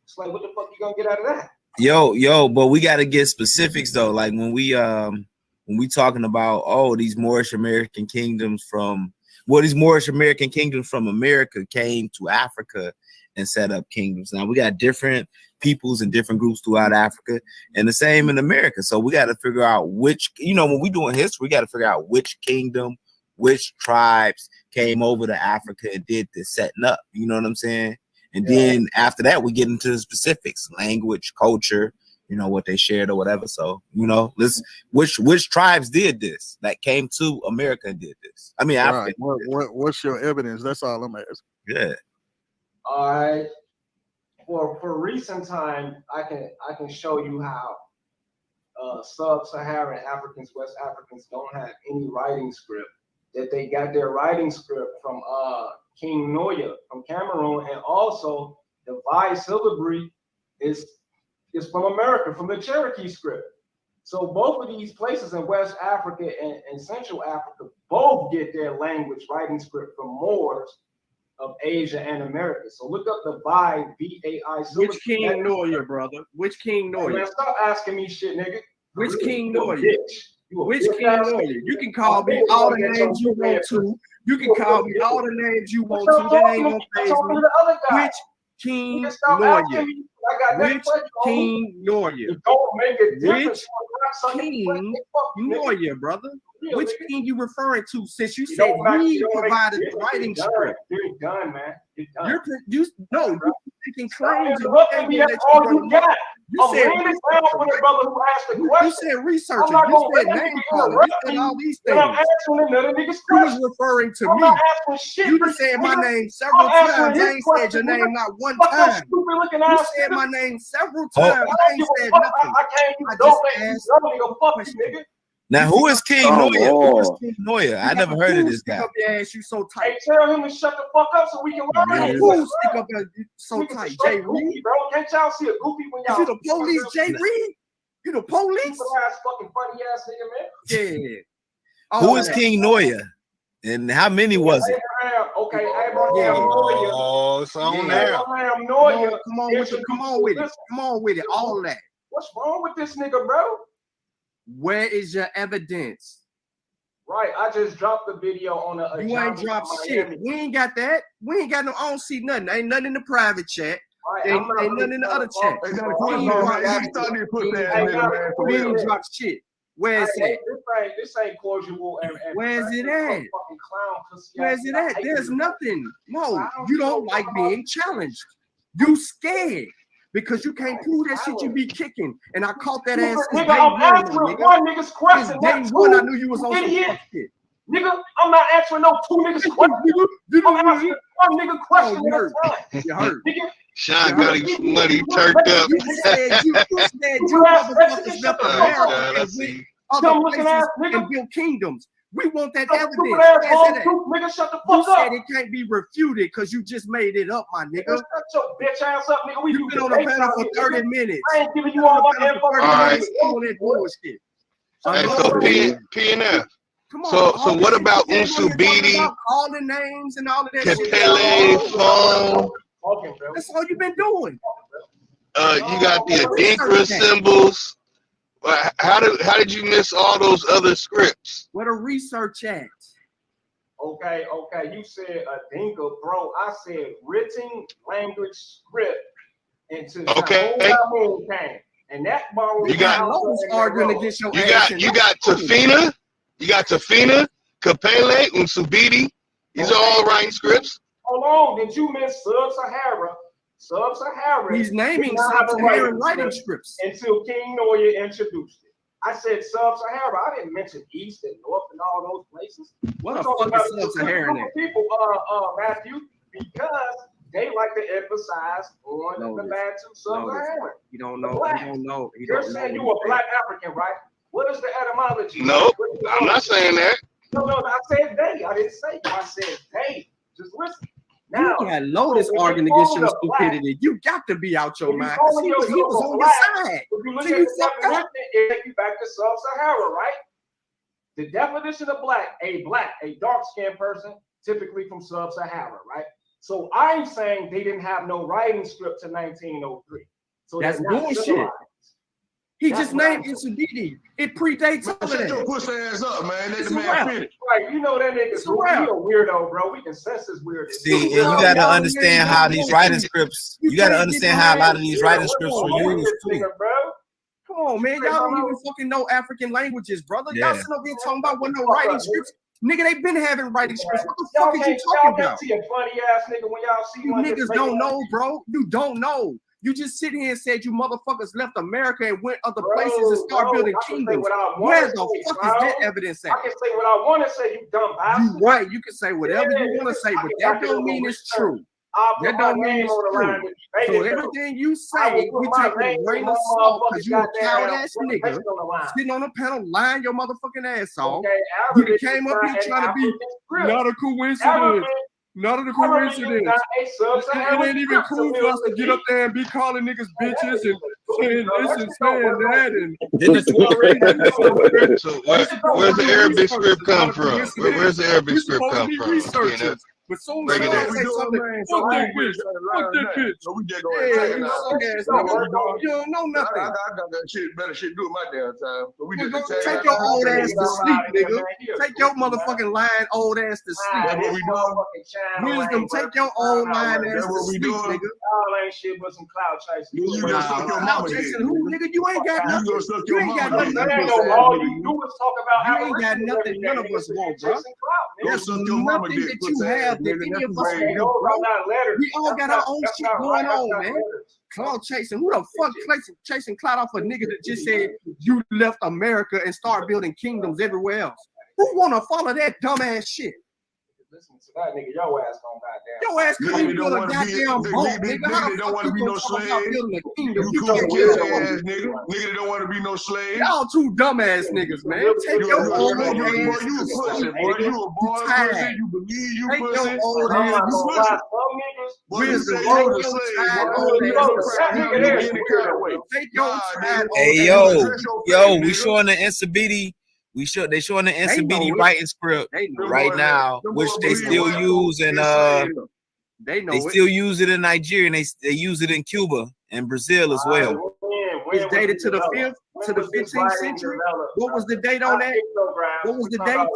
It's like, what the fuck you gonna get out of that? Yo, but we got to get specifics though. Like when we talking about these Moorish American kingdoms from these Moorish American kingdoms from America came to Africa and set up kingdoms. Now we got different peoples and different groups throughout Africa, and the same in America. So we got to figure out which, when we doing history, we got to figure out which kingdom, which tribes came over to Africa and did this setting up. You know what I'm saying? And then after that, we get into the specifics, language, culture, what they shared or whatever. So, which tribes did this that came to America and did this? I mean, Africa. What's your evidence? That's all I'm asking. Yeah. All right. For recent time, I can show you how sub-Saharan Africans, West Africans don't have any writing script. That they got their writing script from King Noya from Cameroon, and also the Vai syllabary is from America, from the Cherokee script. So both of these places in West Africa and Central Africa both get their language writing script from Moors of Asia and America. So look up the Vai, V-A-I. Which King Noya, brother? Which King Noya? Man, stop asking me shit, nigga. Which King Noya? Which King Noya? You can call me all the names you want to. You can call me all the names you want to. That ain't gonna phase me. Which King Noya? Which King Noya? Which King Noya, brother? Which king you referring to? Since you said he provided the writing script. You're done, man. You're making claims. That's all you got. You said brother who asked the question. You said researcher. You said name calling. You said all these things. You was referring to me. You just said my name several times. I ain't said your name not one time. You said my name several times. I ain't said nothing. I just asked a question. Now, who is King Noya? Who is King Noya? I never heard of this guy. Stick up your ass, you so tight. Hey, tell him to shut the fuck up so we can learn. Who stick up your so tight? Jay Reed, bro. Can't y'all see a goofy when y'all? You the police, Jay Reed? You the police? Ass fucking funny ass nigga, man. Yeah. Who is King Noya? And how many was it? Okay, Abraham Noya. Oh, it's on there. Abraham Noya. Come on with it. Come on with it. Come on with it. All that. What's wrong with this nigga, bro? Where is your evidence? Right, I just dropped the video on the. You ain't dropped shit. We ain't got that. We ain't got no. I don't see nothing. Ain't nothing in the private chat. Right, ain't nothing in the other chat. We ain't dropped shit. Where is it? This ain't cordial. Where's it at? Where's it at? There's nothing. No, you don't like being challenged. You scared. Because you can't prove that shit you be kicking. And I caught that ass. Nigga, I'm answering one nigga's question. Day one, I knew you was on some fuck shit. Nigga, I'm not answering no two niggas questions. I'm answering one nigga question at a time. You hurt. Nigga, Sean got his money turned up. You said you motherfuckers left America and went other places and built kingdoms. We want that evidence. Nigga, shut the fuck up. You said it can't be refuted because you just made it up, my nigga. Shut your bitch ass up, nigga. You've been on the panel for 30 minutes. I ain't giving you all my info. All right. That bullshit. Hey, so PNF. Come on. So what about Unsubidi? All the names and all of that Kepele, Phone. That's all you've been doing. You got the Adinkra symbols. How did you miss all those other scripts? Where the research at? Okay. You said Adinka, bro. I said written language script into came. And that ball you got arguing against your you got Tafina, Kepele, Unsubidi. These are all writing scripts. Hold on, did you miss Sub-Sahara? Sub-Sahara. He's naming Sub-Saharan writing scripts until King Noya introduced it. I said Sub-Sahara. I didn't mention East and North and all those places. What the fuck is Sub-Saharan? People, Matthew, because they like to emphasize on the bad to Sub-Saharan. You don't know. You're saying you a black African, right? What is the etymology? No, I'm not saying that. No, I said they. I didn't say you. I said they. Just listen. Now, you got Lotus arguing against your stupidity. You got to be out your mind. He was on your side. If you look at the definition, it takes you back to Sub-Sahara, right? The definition of black, a dark-skinned person, typically from Sub-Sahara, right? So I'm saying they didn't have no writing script to 1903. So that's bullshit. He just named Unsubidi. It predates all of that. Shut your pussy ass up, man. Let the man finish. Right, you know that nigga's a weirdo, bro. We can sense his weirdness. See, and you got to understand how these writing scripts. You got to understand how a lot of these writing scripts were used too. Come on, man. Y'all don't even fucking know African languages, brother. Y'all sitting up here talking about what no writing scripts. Nigga, they been having writing scripts. What the fuck are you talking about? Funny ass nigga when y'all see you niggas don't know, bro. You don't know. You just sit here and said you motherfuckers left America and went other places and start building kingdoms. Where the fuck is that evidence at? I can say what I want to say, you dumb bastard. You right. You can say whatever you want to say, but that don't mean it's true. That don't mean it's true. So everything you say, we take with a grain of salt because you a cow ass nigga sitting on a panel lying your motherfucking ass off. You came up here trying to be not a coincidence. Not a coincidence. It ain't even cool for us to get up there and be calling niggas bitches and saying this and saying that. And so where's the Arabic script come from? Where's the Arabic script come from? But soon as I say something, fuck that bitch. You don't know nothing. I got better shit to do with my damn time. So we just take your old ass to sleep, nigga. Take your motherfucking lying old ass to sleep. That's what we doing. Wisdom, take your old lying ass to sleep, nigga. Y'all ain't shit but some cloud chasing. You gonna suck your mama dick. Who, nigga? You ain't got nothing. You ain't got nothing. All you do is talk about. You ain't got nothing. None of us want, bro. There's nothing that you have that any of us want, bro. We all got our own shit going on, man. Cloud chasing. Who the fuck chasing cloud off a nigga that just said you left America and started building kingdoms everywhere else? Who wanna follow that dumbass shit? Listen to that nigga, your ass don't goddamn. Your ass couldn't build a goddamn boat, nigga. How the don't fuck want to be no slave. You can't kiss ass nigga. Nigga don't want to be no slave. Y'all two dumbass niggas, man. Take your old ass. You a pussy, boy. You a boy pussy. You believe you pussy. Take your old ass. Hey, yo, we showing the Nsabidi. They showing the Nsabidi writing script right now, which they still use, and they still use it in Nigeria, and they use it in Cuba and Brazil as well. It's dated to the 15th century. What was the date on that? What was the date?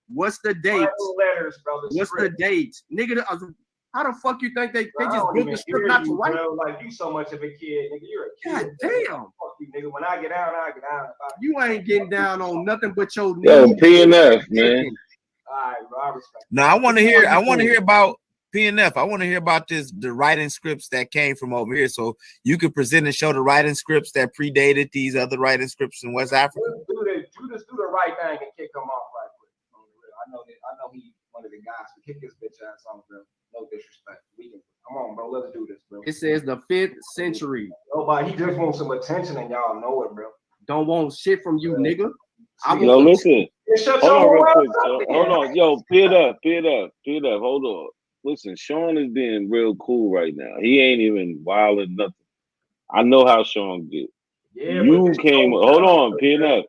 What's the date? What's the date, nigga? How the fuck you think they just built the script not to write? Like you so much of a kid, nigga. You're a kid. God damn. Fuck you, nigga. When I get down, I get down. You ain't getting down on nothing but your knees. Yo, PNF, man. All right, bro. I respect. No, I want to hear about PNF. I want to hear about the writing scripts that came from over here. So you could present and show the writing scripts that predated these other writing scripts in West Africa. Just do the right thing and kick them off right quick. one of the guys to kick his bitch ass on, bro. No disrespect. Come on, bro. Let's do this, bro. It says the 5th century. Nobody. He just wants some attention, and y'all know it, bro. Don't want shit from you, nigga. Yo, listen. Shut Hold your on real whole quick. ass up, Hold then. on. Yo, peer up. Hold on. Listen, Sean is being real cool right now. He ain't even wilding nothing. I know how Sean get. Yeah, You came. Hold on, peer bro. up.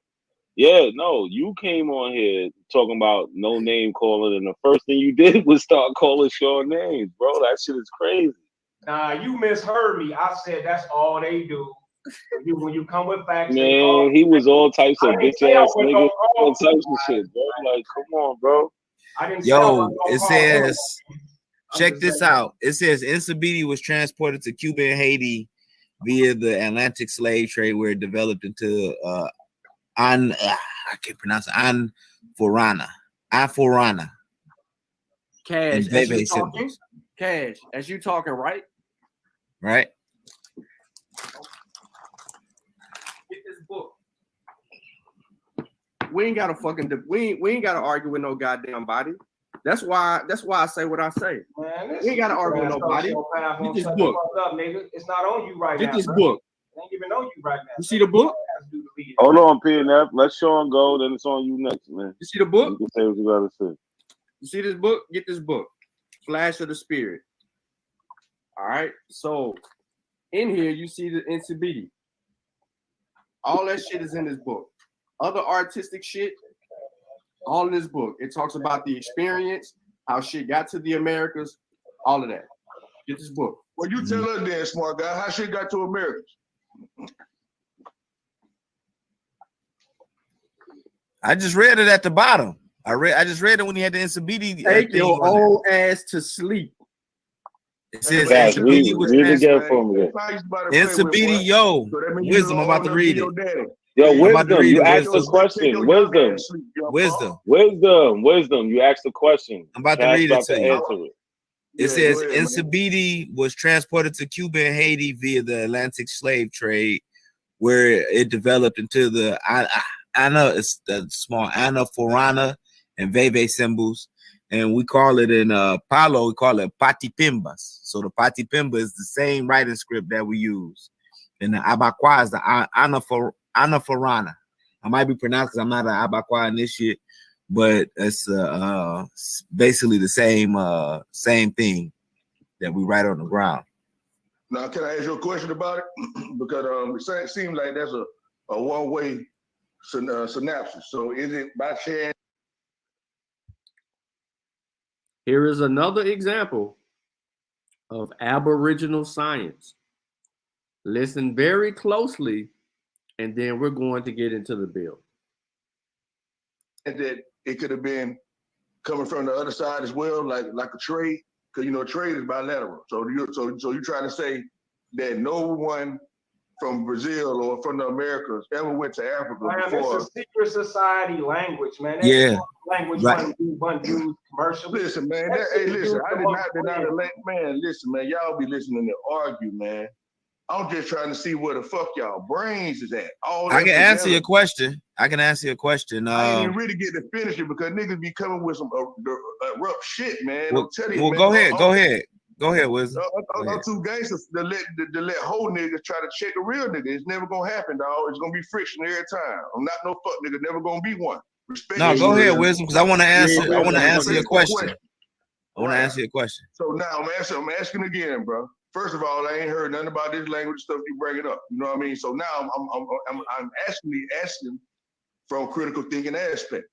Yeah, no, you came on here talking about no name calling, and the first thing you did was start calling Sean names, bro. That shit is crazy. Nah, you misheard me. I said that's all they do. When you come with facts, Man, he was all types of bitch ass niggas, all types of shit, bro. Like, come on, bro. I didn't Yo, it says, check this out. It says Nsabidi was transported to Cuba and Haiti via the Atlantic slave trade, where it developed into I can't pronounce it. Aforana. Cash, as you talking, Cash, as you talking, right? Right. Get this book. We ain't gotta we ain't gotta argue with no goddamn body. That's why I say what I say. Man, we ain't gotta argue with nobody. Get this book. Up, nigga. It's not on you right now. Get this book. I ain't even on you right now. You see the book? Hold on, PNF. Let Sean go, then it's on you next, man. You see the book? You can say what you gotta say. You see this book? Get this book. Flash of the Spirit. All right. So in here, you see the Nsabidi. All that shit is in this book. Other artistic shit, all in this book. It talks about the experience, how shit got to the Americas, all of that. Get this book. Well, you tell us then, smart guy, how shit got to Americas. I just read it at the bottom. I just read it when he had the Nsabidi. Take your old ass to sleep. It says Nsabidi was Nsabidi, yo, wisdom. I'm about to read it. Yo, wisdom. You asked the question. Wisdom. You asked the question. I'm about to read it to you. It says Nsabidi was transported to Cuba and Haiti via the Atlantic slave trade, where it developed into the it's the small Anaforana and Veve symbols, and we call it in Palo, we call it Patipimbas. So the Patipimba is the same writing script that we use, and the Abakwa is the Anaforana. I might be pronounced because I'm not an Abakwa in this shit, but it's basically the same thing that we write on the ground. Now, can I ask you a question about it? Because it seems like that's a one-way synopsis. So is it by chance? Here is another example of Aboriginal science. Listen very closely, and then we're going to get into the bill. And that it could have been coming from the other side as well, like a trade, because trade is bilateral. So you're trying to say that no one from Brazil or from the Americas ever went to Africa before. It's a secret society language, man. Yeah. Language right. one used commercially. Listen, man. Listen, I did not deny the man. Listen, man. Y'all be listening to argue, man. I'm just trying to see where the fuck y'all brains is at. I can answer your question. I can answer your question. I ain't even really get to finish it because niggas be coming with some rough shit, man. Well, I'm telling you, well, man. Go ahead, Wisdom. I'm too gangsters to let whole niggas try to check a real nigga. It's never gonna happen, dog. It's gonna be friction every time. I'm not no fuck nigga. Never gonna be one. Respect. No, go ahead, Wisdom, because I want to answer. I want to answer your question. I want to answer your question. So now I'm asking again, bro. First of all, I ain't heard nothing about this language stuff you bringing up. You know what I mean? So now I'm asking from critical thinking aspect.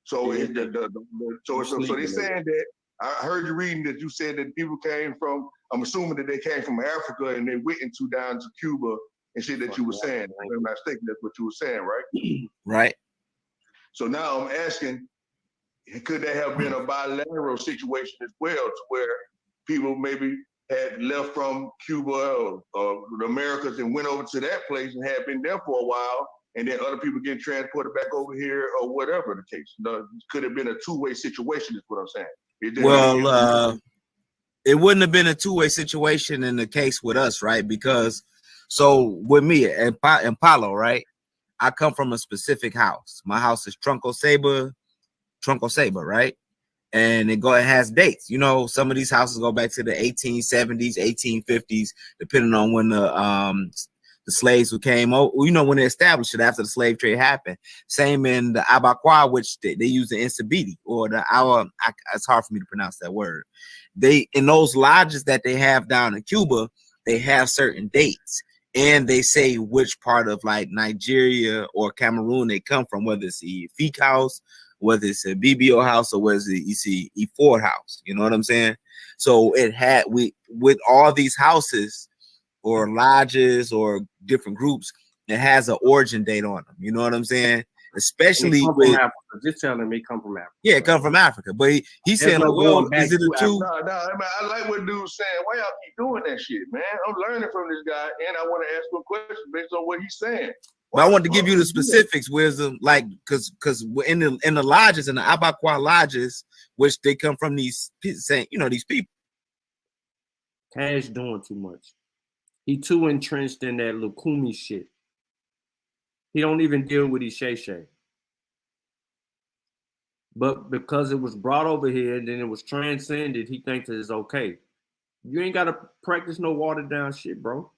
So they're saying that. I heard you reading that you said that people came from, I'm assuming that they came from Africa and they went down to Cuba and shit that you were saying. I'm not mistaken, that's what you were saying, right? Right. So now I'm asking, could there have been a bilateral situation as well to where people maybe had left from Cuba or the Americas and went over to that place and had been there for a while, and then other people getting transported back over here or whatever the case? Could have been a two-way situation is what I'm saying. Well, it wouldn't have been a two-way situation in the case with us, right? Because so with me in Palo, right? I come from a specific house. My house is Trunco Seba, right? and it has dates. You know, some of these houses go back to the 1870s, 1850s, depending on when the slaves who came over, you know, when they established it after the slave trade happened. Same in the Abaquar, which they use the Insabiti, or it's hard for me to pronounce that word. They, in those lodges that they have down in Cuba, they have certain dates, and they say which part of like Nigeria or Cameroon they come from, whether it's the Fik house, whether it's a BBO house, or whether it's the E4 house. You know what I'm saying? So it had, with all these houses or lodges or different groups, it has an origin date on them. You know what I'm saying? Especially with Africa. Just telling me come from Africa. Yeah, it come from Africa. But he's saying like, well, is it a two? No, I like what dude's saying. Why y'all keep doing that shit, man? I'm learning from this guy, and I want to ask him a question based on what he's saying. But I want to give you the specifics, Wisdom, like because in the lodges, in the Abaquar lodges, which they come from these saying, you know, these people. Cash doing too much. He too entrenched in that Lukumi shit. He don't even deal with his Shay. But because it was brought over here and then it was transcended, he thinks it's okay. You ain't got to practice no watered down shit, bro.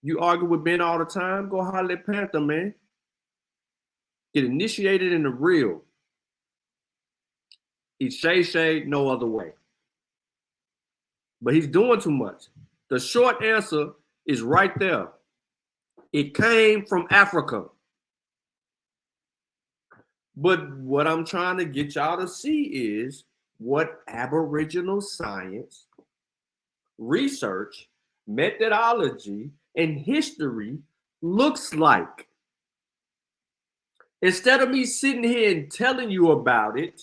You argue with Ben all the time, go holler at Panther, man. Get initiated in the real. He's Shay, no other way. But he's doing too much. The short answer is right there. It came from Africa. But what I'm trying to get y'all to see is what Aboriginal science, research, methodology, and history looks like. Instead of me sitting here and telling you about it,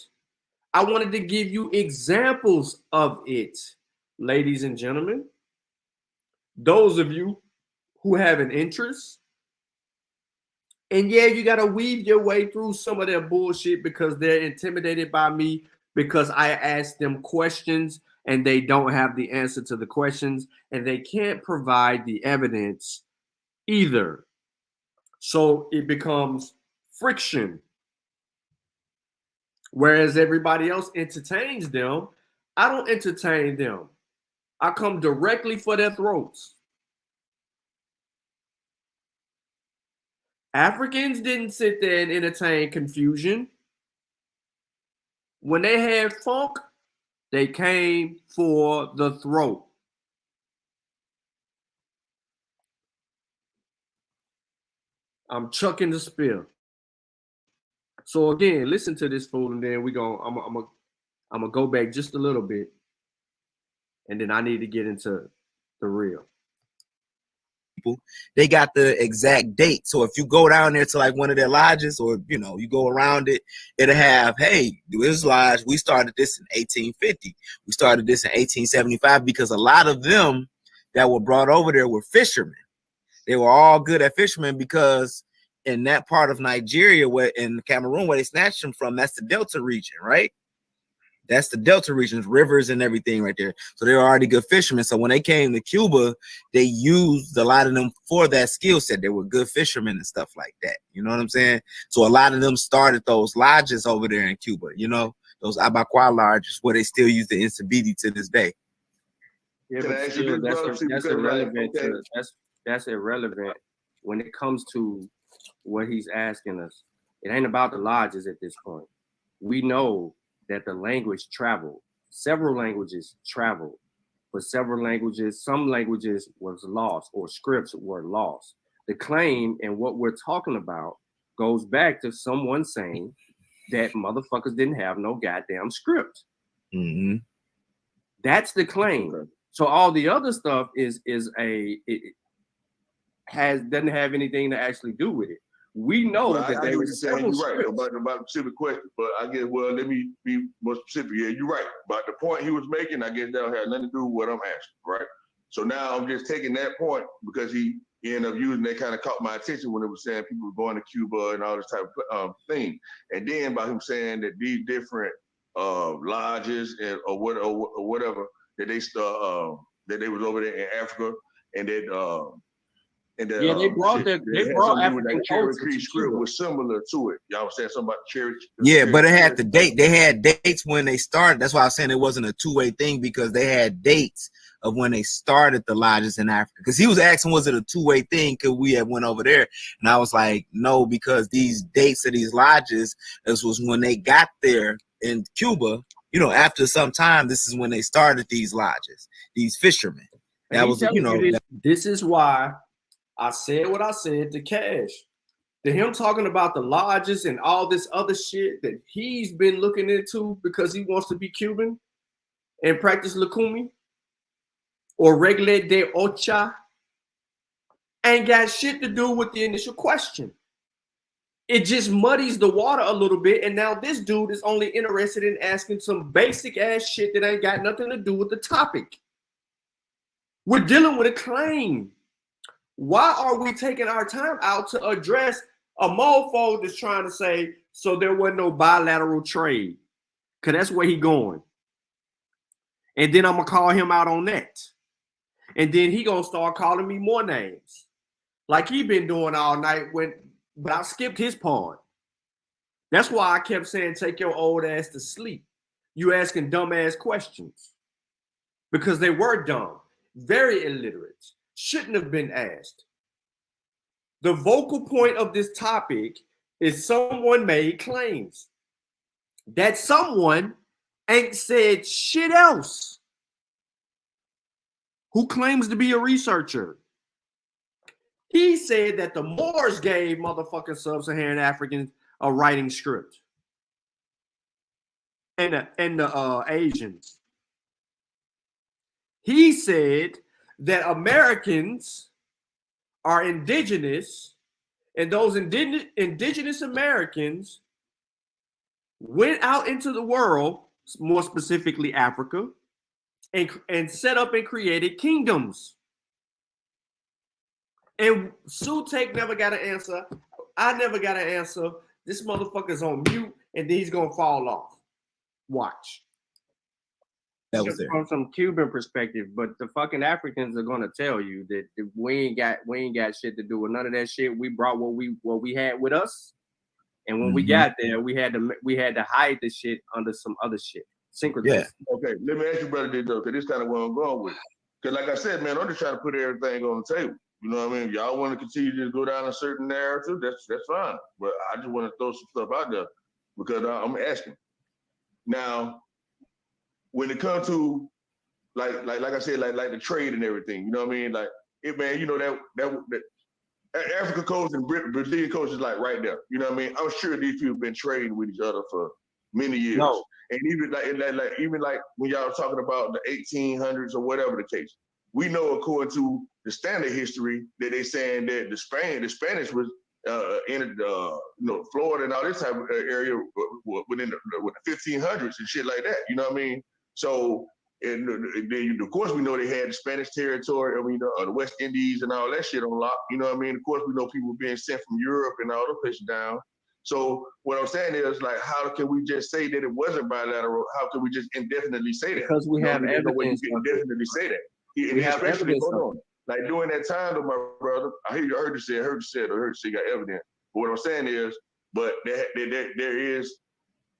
I wanted to give you examples of it. Ladies and gentlemen, those of you who have an interest, and yeah, you got to weave your way through some of their bullshit because they're intimidated by me because I ask them questions and they don't have the answer to the questions and they can't provide the evidence either. So it becomes friction. Whereas everybody else entertains them, I don't entertain them. I come directly for their throats. Africans didn't sit there and entertain confusion. When they had funk, they came for the throat. I'm chucking the spear. So again, listen to this fool, and then I'm gonna go back just a little bit, and then I need to get into the real. They got the exact date. So if you go down there to like one of their lodges, or you know, you go around it, it'll have, hey, this lodge, we started this in 1850. We started this in 1875, because a lot of them that were brought over there were fishermen. They were all good at fishermen, because in that part of Nigeria, where in Cameroon, where they snatched them from, that's the Delta region, right? That's the Delta regions, rivers and everything right there. So they were already good fishermen. So when they came to Cuba, they used a lot of them for that skill set. They were good fishermen and stuff like that. You know what I'm saying? So a lot of them started those lodges over there in Cuba, you know, those Abaquar lodges where they still use the Insabiti to this day. Yeah, but still, that's irrelevant. That's irrelevant when it comes to what he's asking us. It ain't about the lodges at this point. We know that the language traveled. Several languages traveled. For several languages, some languages was lost or scripts were lost. The claim and what we're talking about goes back to someone saying that motherfuckers didn't have no goddamn script. Mm-hmm. That's the claim. So all the other stuff doesn't have anything to actually do with it. We know that I they get were what you're saying. You're right about the specific question, but I guess, well, let me be more specific. Yeah, you're right. But the point he was making, I guess that don't have nothing to do with what I'm asking, right? So now I'm just taking that point because he ended up using that, kind of caught my attention when it was saying people were going to Cuba and all this type of thing. And then by him saying that these different lodges or whatever that they was over there in Africa, and that And Yeah, they brought shit, they had brought something to do with African that culture Cherokee to script Cuba. was similar to it. Y'all was saying something about Cherokee. Yeah, but it had the date. They had dates when they started. That's why I was saying it wasn't a two-way thing, because they had dates of when they started the lodges in Africa. Because he was asking, was it a two-way thing? Could we have went over there? And I was like, no, because these dates of these lodges, this was when they got there in Cuba. You know, after some time, this is when they started these lodges, these fishermen. That was, you know, this is why I said what I said to Cash. To him talking about the lodges and all this other shit that he's been looking into because he wants to be Cuban and practice Lukumi or Regle de Ocha ain't got shit to do with the initial question. It just muddies the water a little bit, and now this dude is only interested in asking some basic ass shit that ain't got nothing to do with the topic. We're dealing with a claim. Why are we taking our time out to address a mofo that's trying to say, so there wasn't no bilateral trade? Because that's where he going. And then I'm going to call him out on that. And then he going to start calling me more names. Like he been doing all night, but I skipped his part. That's why I kept saying, take your old ass to sleep. You asking dumb ass questions. Because they were dumb. Very illiterate. Shouldn't have been asked. The vocal point of this topic is someone made claims. That someone ain't said shit else. Who claims to be a researcher? He said that the Moors gave motherfucking sub-Saharan Africans a writing script. And the Asians. He said that Americans are indigenous, and those indigenous Americans went out into the world, more specifically Africa, and set up and created kingdoms. And Sutek never got an answer. I never got an answer. This motherfucker's on mute, and then he's gonna fall off. Watch. that was there. From some Cuban perspective, but the fucking Africans are gonna tell you that we ain't got shit to do with none of that shit. We brought what we had with us, and when we got there, we had to hide the shit under some other shit. Syncretism. Yeah. Okay, let me ask you, brother, this though, because this kind of where I'm going with. Because like I said, man, I'm just trying to put everything on the table. You know what I mean? If y'all want to continue to go down a certain narrative, that's fine. But I just want to throw some stuff out there because I'm asking. Now, when it comes to like I said, like the trade and everything, you know what I mean? Like it, man, you know that African coast and Brazilian coast is like right there. You know what I mean? I'm sure these people have been trading with each other for many years. No. And even like when y'all talking about the 1800s or whatever the case, we know according to the standard history that they saying that the Spanish was in Florida and all this type of area within the 1500s and shit like that. You know what I mean? So and then of course we know they had the Spanish territory, the West Indies and all that shit on lock. You know what I mean? Of course we know people being sent from Europe and all those places down. So what I'm saying is, like, how can we just say that it wasn't bilateral? How can we just indefinitely say that? Because we have evidence. You can definitely say that. We have evidence. Hold on. Like during that time, though, my brother, I heard you say you got evidence. But what I'm saying is, but there is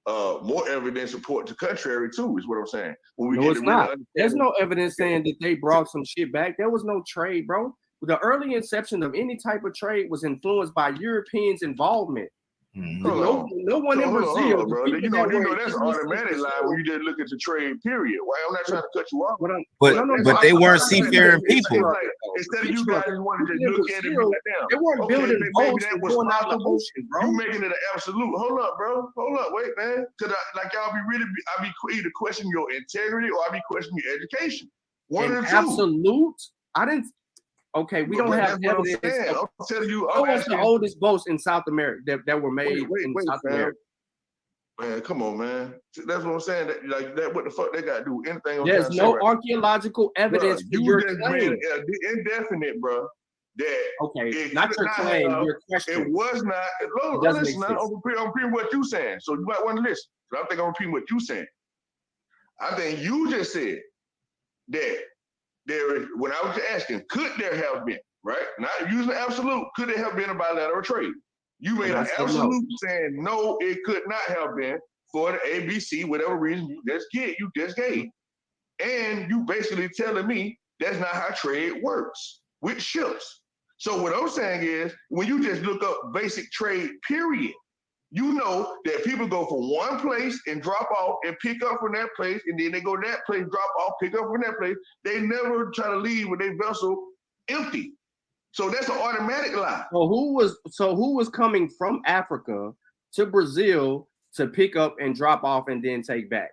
more evidence supporting the contrary too, is what I'm saying. When we no, it's not. There's no evidence saying that they brought some shit back. There was no trade, bro. The early inception of any type of trade was influenced by Europeans' involvement. No one in Brazil. Bro. You know that's automatic line when you just look at the trade period. Why? I'm not trying to cut you off. But they weren't seafaring people. Instead of you guys wanting to look at it and be like, damn, they weren't building boats and going out the ocean, bro. You making it an absolute. Hold up, bro. Hold up, wait, man. Because y'all I be either questioning your integrity or I be questioning your education. One of the two. Absolute. I didn't. Okay, we don't have evidence. I'm telling you, what was the oldest boats in South America that were made in South America? Man, come on, man. That's what I'm saying. That what the fuck they got to do? Anything? There's no archaeological evidence for your claim. Indefinite, bro. Okay, not your claim. Your question. It was not. Listen, I'm repeating what you saying. So you might want to listen. I think I'm repeating what you saying. I think you just said that. When I was asking, could there have been? right? Not using absolute. Could it have been a bilateral trade? You made an absolute saying no, it could not have been for the ABC, whatever reason you just gave. And you basically telling me that's not how trade works with ships. So what I'm saying is, when you just look up basic trade, period, you know that people go from one place and drop off and pick up from that place, and then they go to that place, drop off, pick up from that place. They never try to leave with their vessel empty. So that's an automatic lie. So who was coming from Africa to Brazil to pick up and drop off and then take back?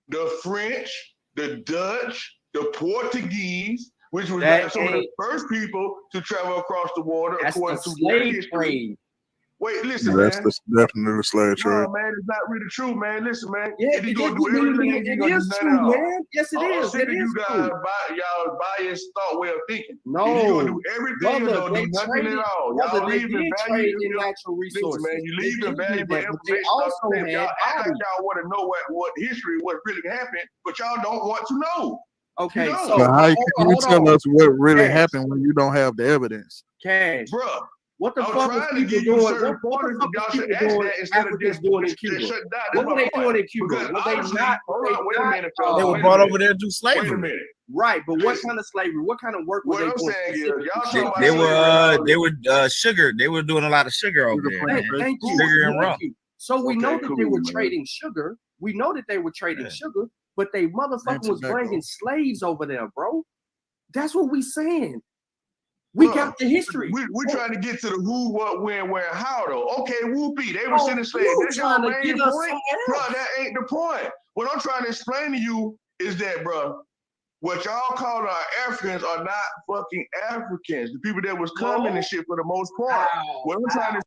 The French, the Dutch, the Portuguese, which was some of the first people to travel across the water according to their history. Wait, listen, that's man. definitely the slave trade. No, man, it's not really true, man. Listen, man. Yeah, if you gonna do everything, it is true, man. Yes, it is. It is you guys, true. y'all biased thought way of thinking. No, if you gonna do everything, brother, you don't do nothing at all. Y'all leaving trade in natural resources. Listen, man, you leaving valuable information. Y'all act like y'all want to know what history, what really happened, but y'all don't want to know. Okay, so how can you tell us what really happened when you don't have the evidence? Cash, bruh. What the fuck is people doing? What the fuck is people doing? Africans doing in Cuba? What were they doing in Cuba? Were they not? They were brought over there to do slavery. Wait a minute. Right, but what kind of slavery? What kind of work were they doing? They were sugar. They were doing a lot of sugar over there. Thank you. Sugar and rum. So we know that they were trading sugar. We know that they were trading sugar, but they motherfucking was bringing slaves over there, bro. That's what we saying. We got the history. We're trying to get to the who, what, when, where, and how, though. Okay, whoopee. They were sending slaves. That's your main point. Bro, that ain't the point. What I'm trying to explain to you is that, bro, what y'all call our Africans are not fucking Africans. The people that was coming and shit for the most part. What I'm trying to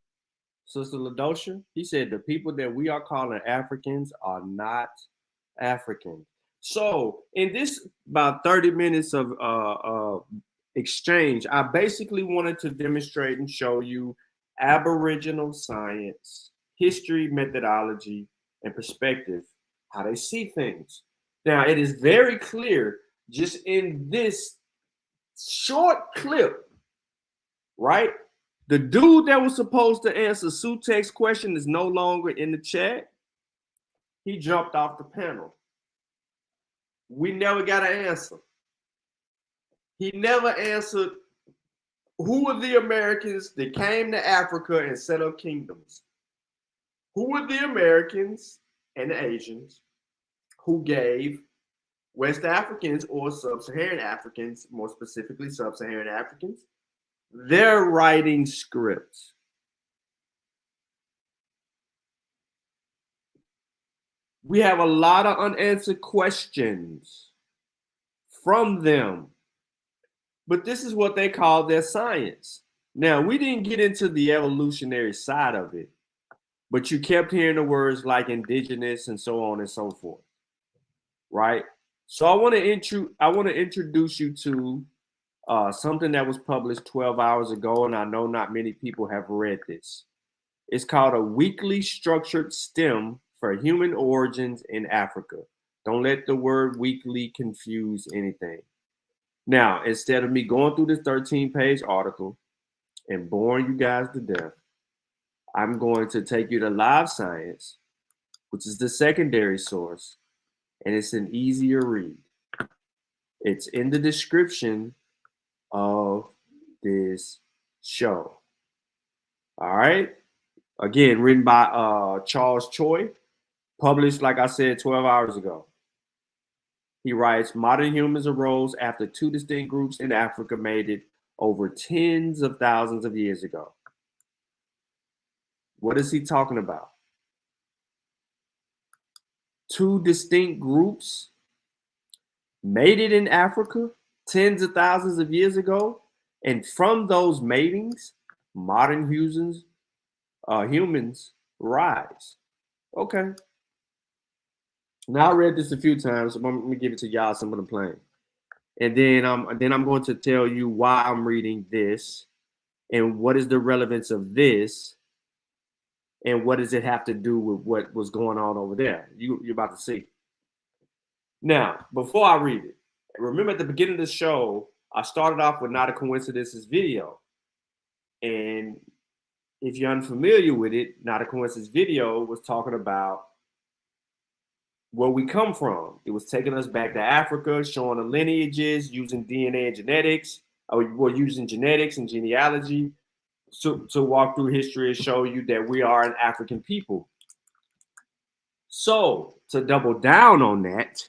Sister Ladosha, he said the people that we are calling Africans are not African. So in this about 30 minutes of exchange, I basically wanted to demonstrate and show you Aboriginal science, history, methodology, and perspective, how they see things. Now, it is very clear just in this short clip, right? The dude that was supposed to answer Sutek's question is no longer in the chat. He jumped off the panel. We never got an answer. He never answered who were the Americans that came to Africa and set up kingdoms? Who were the Americans and the Asians who gave West Africans or Sub-Saharan Africans, more specifically Sub-Saharan Africans, their writing scripts? We have a lot of unanswered questions from them. But this is what they call their science. Now, we didn't get into the evolutionary side of it, but you kept hearing the words like indigenous and so on and so forth, right? So I want to introduce you to something that was published 12 hours ago, and I know not many people have read this. It's called A Weakly Structured Stem for Human Origins in Africa. Don't let the word weakly confuse anything. Now, instead of me going through this 13-page article and boring you guys to death, I'm going to take you to Live Science, which is the secondary source, and it's an easier read. It's in the description of this show. All right? Again, written by Charles Choi, published, like I said, 12 hours ago. He writes, modern humans arose after two distinct groups in Africa made it over tens of thousands of years ago. What is he talking about? Two distinct groups made it in Africa tens of thousands of years ago. And from those matings, modern humans rise. Okay. Now I read this a few times, so I'm gonna give it to y'all some of the plain. And then I'm going to tell you why I'm reading this and what is the relevance of this and what does it have to do with what was going on over there. You're about to see. Now, before I read it, remember at the beginning of the show, I started off with Not a Coincidence's video. And if you're unfamiliar with it, Not a Coincidence video was talking about where we come from. It was taking us back to Africa, showing the lineages, using DNA and genetics, or using genetics and genealogy to walk through history and show you that we are an African people. So to double down on that,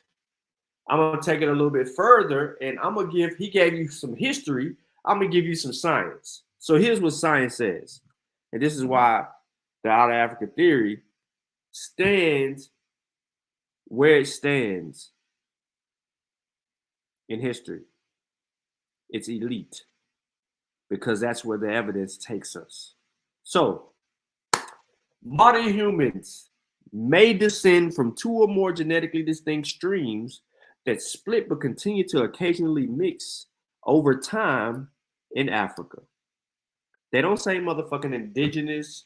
I'm gonna take it a little bit further, and I'm gonna give, he gave you some history, I'm gonna give you some science. So here's what science says, and this is why the Out of Africa theory stands where it stands in history. It's elite, because that's where the evidence takes us. So modern humans may descend from two or more genetically distinct streams that split but continue to occasionally mix over time in Africa. They don't say motherfucking indigenous,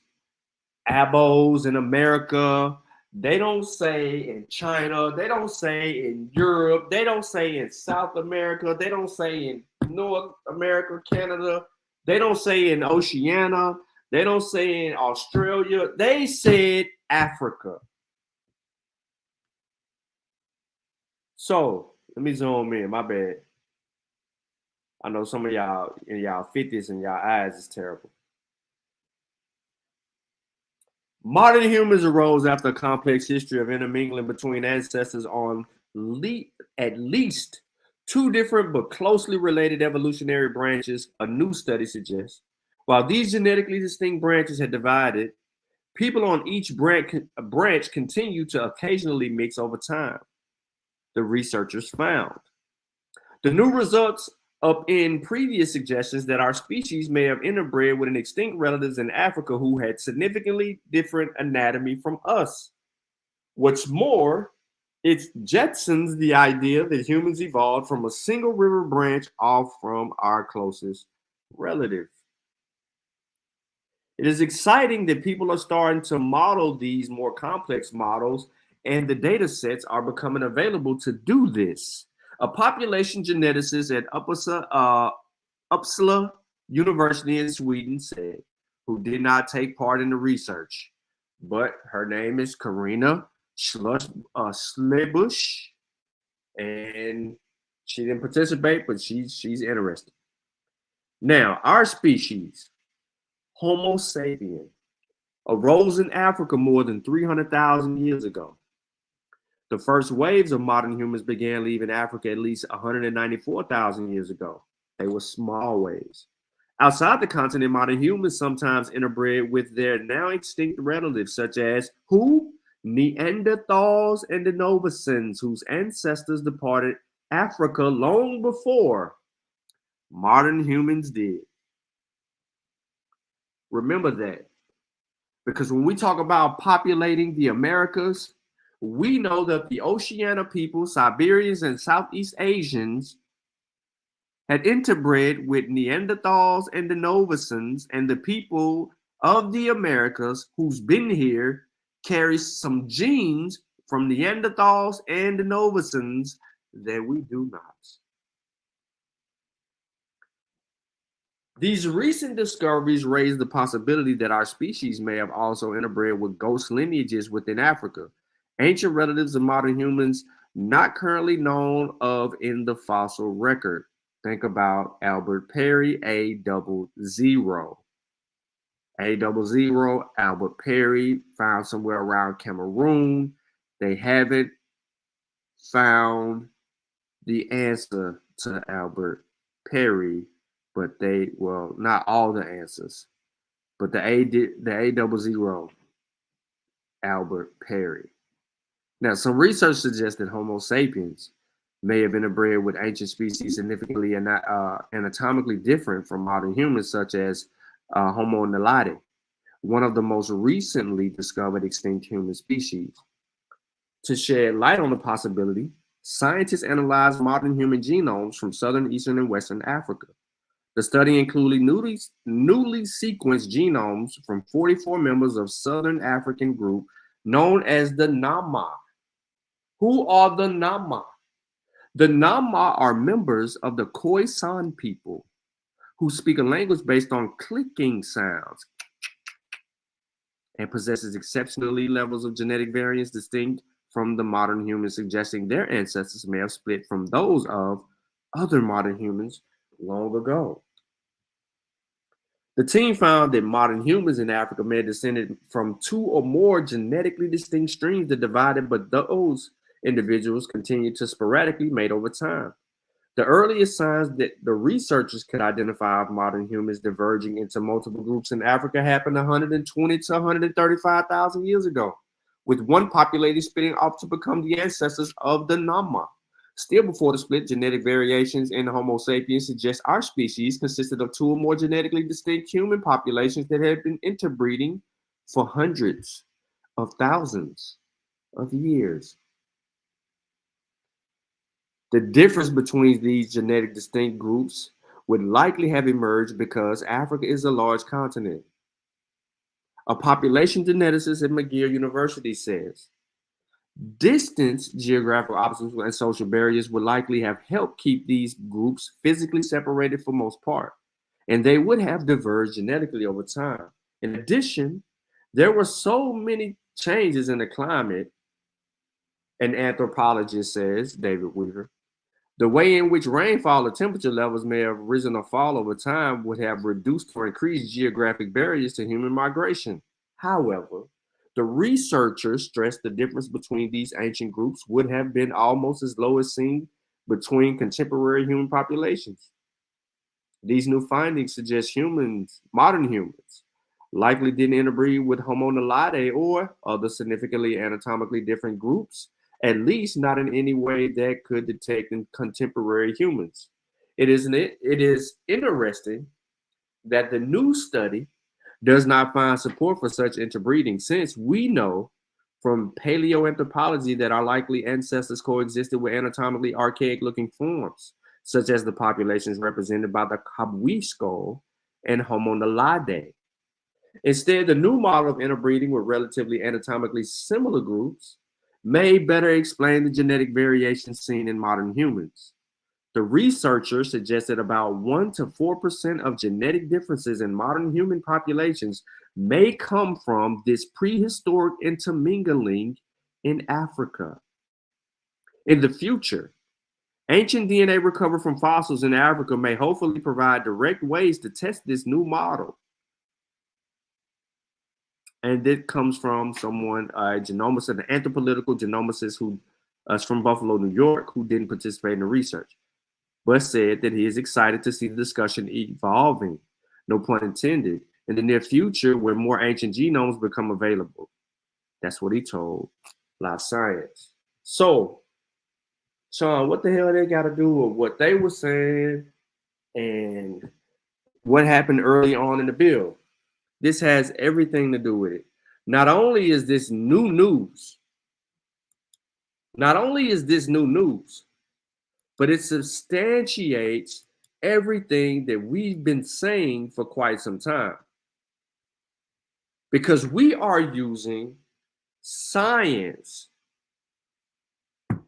abos in America. They don't say in China. They don't say in Europe. They don't say in South America. They don't say in North America, Canada. They don't say in Oceania. They don't say in Australia. They said Africa. So let me zoom in. My bad. I know some of y'all in y'all 50s and y'all eyes is terrible. Modern humans arose after a complex history of intermingling between ancestors on at least two different but closely related evolutionary branches, a new study suggests. While these genetically distinct branches had divided, people on each branch continue to occasionally mix over time, the researchers found. The new results up in previous suggestions that our species may have interbred with an extinct relatives in Africa who had significantly different anatomy from us. What's more, it jetsons the idea that humans evolved from a single river branch off from our closest relative. It is exciting that people are starting to model these more complex models, and the data sets are becoming available to do this. A population geneticist at Uppsala University in Sweden said, who did not take part in the research, but her name is Karina Schlebusch, and she didn't participate, but she's interested. Now, our species, Homo sapien, arose in Africa more than 300,000 years ago. The first waves of modern humans began leaving Africa at least 194,000 years ago. They were small waves. Outside the continent, modern humans sometimes interbred with their now extinct relatives, such as who? Neanderthals and Denisovans, whose ancestors departed Africa long before modern humans did. Remember that. Because when we talk about populating the Americas, we know that the Oceania people, Siberians and Southeast Asians, had interbred with Neanderthals and Denisovans, and the people of the Americas who's been here carries some genes from Neanderthals and Denisovans that we do not. These recent discoveries raise the possibility that our species may have also interbred with ghost lineages within Africa, ancient relatives of modern humans not currently known of in the fossil record. Think about Albert Perry, A00. A00, Albert Perry, found somewhere around Cameroon. They haven't found the answer to Albert Perry, but they, well, not all the answers, but the A00, Albert Perry. Now, some research suggests that Homo sapiens may have interbred with ancient species significantly and anatomically different from modern humans, such as Homo naledi, one of the most recently discovered extinct human species. To shed light on the possibility, scientists analyzed modern human genomes from southern, eastern, and western Africa. The study included newly sequenced genomes from 44 members of Southern African group known as the Nama. Who are the Nama? The Nama are members of the Khoisan people who speak a language based on clicking sounds and possesses exceptionally levels of genetic variance distinct from the modern humans, suggesting their ancestors may have split from those of other modern humans long ago. The team found that modern humans in Africa may have descended from 2 or more genetically distinct streams that divided, but those individuals continued to sporadically mate over time. The earliest signs that the researchers could identify of modern humans diverging into multiple groups in Africa happened 120 to 135,000 years ago, with one population splitting off to become the ancestors of the Nama. Still before the split, genetic variations in Homo sapiens suggest our species consisted of 2 or more genetically distinct human populations that had been interbreeding for hundreds of thousands of years. The difference between these genetic distinct groups would likely have emerged because Africa is a large continent. A population geneticist at McGill University says, distance, geographical obstacles, and social barriers would likely have helped keep these groups physically separated for most part, and they would have diverged genetically over time. In addition, there were so many changes in the climate, an anthropologist says, David Weaver. The way in which rainfall or temperature levels may have risen or fall over time would have reduced or increased geographic barriers to human migration. However, the researchers stressed the difference between these ancient groups would have been almost as low as seen between contemporary human populations. These new findings suggest modern humans, likely didn't interbreed with Homo naledi or other significantly anatomically different groups, at least not in any way that could detect in contemporary humans. It is interesting that the new study does not find support for such interbreeding, since we know from paleoanthropology that our likely ancestors coexisted with anatomically archaic-looking forms, such as the populations represented by the Kabwe skull and Homo naledi. Instead, the new model of interbreeding with relatively anatomically similar groups may better explain the genetic variation seen in modern humans. The researchers suggested about 1 to 4% of genetic differences in modern human populations may come from this prehistoric intermingling in Africa. In the future, ancient DNA recovered from fossils in Africa may hopefully provide direct ways to test this new model. And this comes from someone, a genomicist, an anthropological genomicist who is from Buffalo, New York, who didn't participate in the research, but said that he is excited to see the discussion evolving, no pun intended, in the near future where more ancient genomes become available. That's what he told Live Science. So, Sean, what the hell they got to do with what they were saying and what happened early on in the bill? This has everything to do with it. Not only is this new news, but it substantiates everything that we've been saying for quite some time. Because we are using science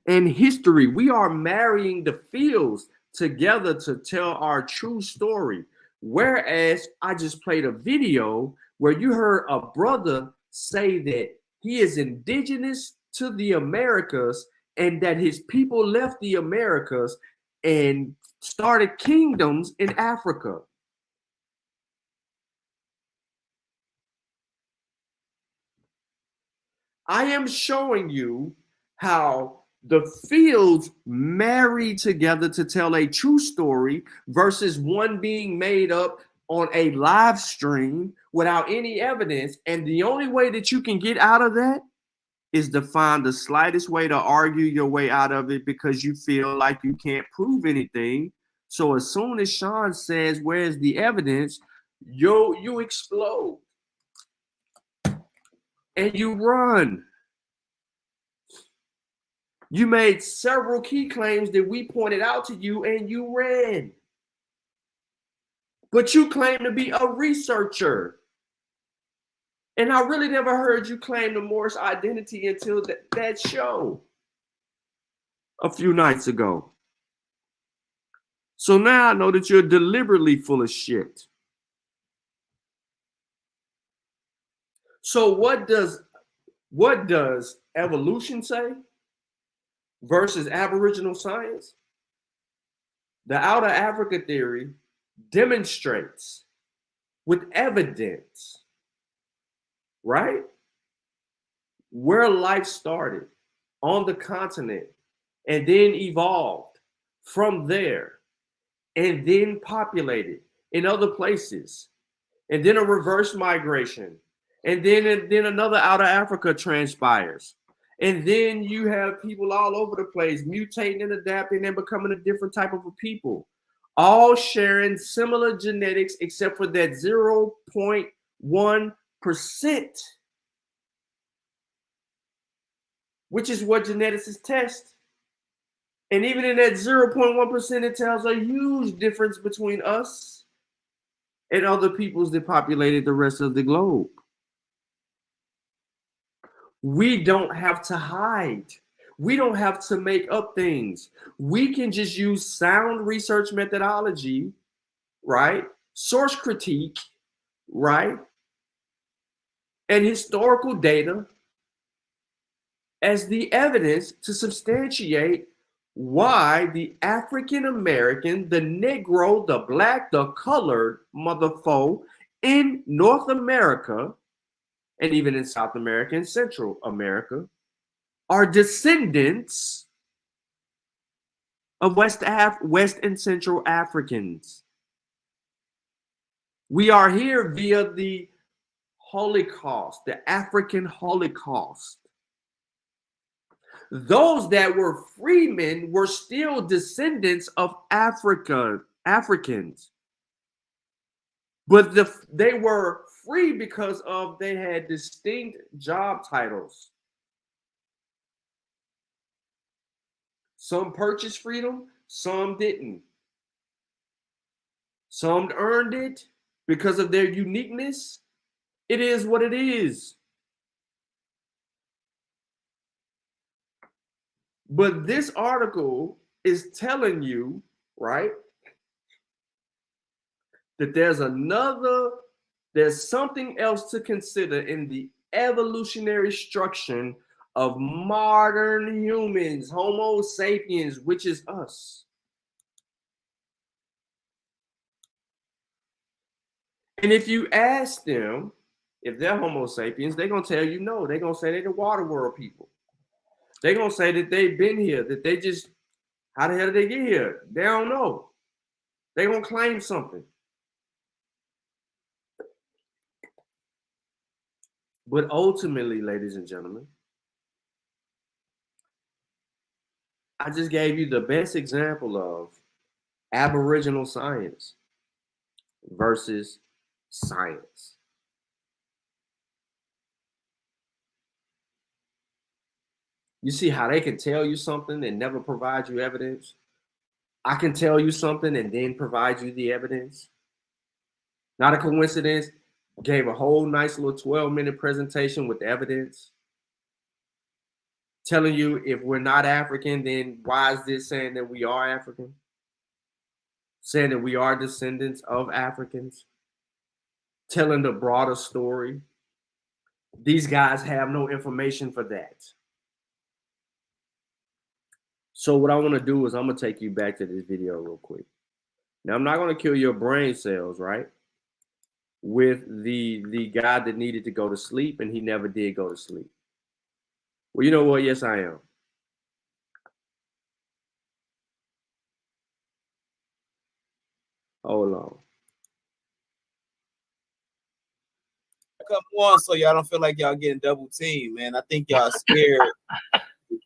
and history. We are marrying the fields together to tell our true story. Whereas I just played a video where you heard a brother say that he is indigenous to the Americas and that his people left the Americas and started kingdoms in Africa. I am showing you how the fields marry together to tell a true story versus one being made up on a live stream without any evidence. And the only way that you can get out of that is to find the slightest way to argue your way out of it because you feel like you can't prove anything. So as soon as Sean says, where's the evidence, you explode and you run. You made several key claims that we pointed out to you and you ran. But you claim to be a researcher. And I really never heard you claim the Morse identity until that show a few nights ago. So now I know that you're deliberately full of shit. So what does evolution say versus Aboriginal science? The Outer Africa theory demonstrates with evidence, right, where life started on the continent and then evolved from there and then populated in other places, and then a reverse migration, and then another Outer Africa transpires. And then you have people all over the place mutating and adapting and becoming a different type of a people, all sharing similar genetics except for that 0.1%, which is what geneticists test. And even in that 0.1%, it tells a huge difference between us and other peoples that populated the rest of the globe. We don't have to hide. We don't have to make up things. We can just use sound research methodology, right? Source critique, right? And historical data as the evidence to substantiate why the African American, the Negro, the Black, the colored motherfucker in North America, and even in South America and Central America, are descendants of West and Central Africans. We are here via the Holocaust, the African Holocaust. Those that were freemen were still descendants of Africans. But they were free because they had distinct job titles. Some purchased freedom, some didn't. Some earned it because of their uniqueness. It is what it is. But this article is telling you, right, that there's something else to consider in the evolutionary structure of modern humans, Homo sapiens, which is us. And if you ask them if they're Homo sapiens, they're going to tell you no. They're going to say they're the water world people. They're going to say that they've been here, that they just, how the hell did they get here? They don't know. They're going to claim something. But ultimately, ladies and gentlemen, I just gave you the best example of Aboriginal science versus science. You see how they can tell you something and never provide you evidence? I can tell you something and then provide you the evidence. Not a coincidence. Gave a whole nice little 12-minute presentation with evidence. Telling you if we're not African, then why is this saying that we are African? Saying that we are descendants of Africans. Telling the broader story. These guys have no information for that. So what I want to do is I'm going to take you back to this video real quick. Now, I'm not going to kill your brain cells, right? With the guy that needed to go to sleep and he never did go to sleep. Well, you know what? Yes, I am. Hold on. Come on, so y'all don't feel like y'all getting double teamed, man. I think y'all scared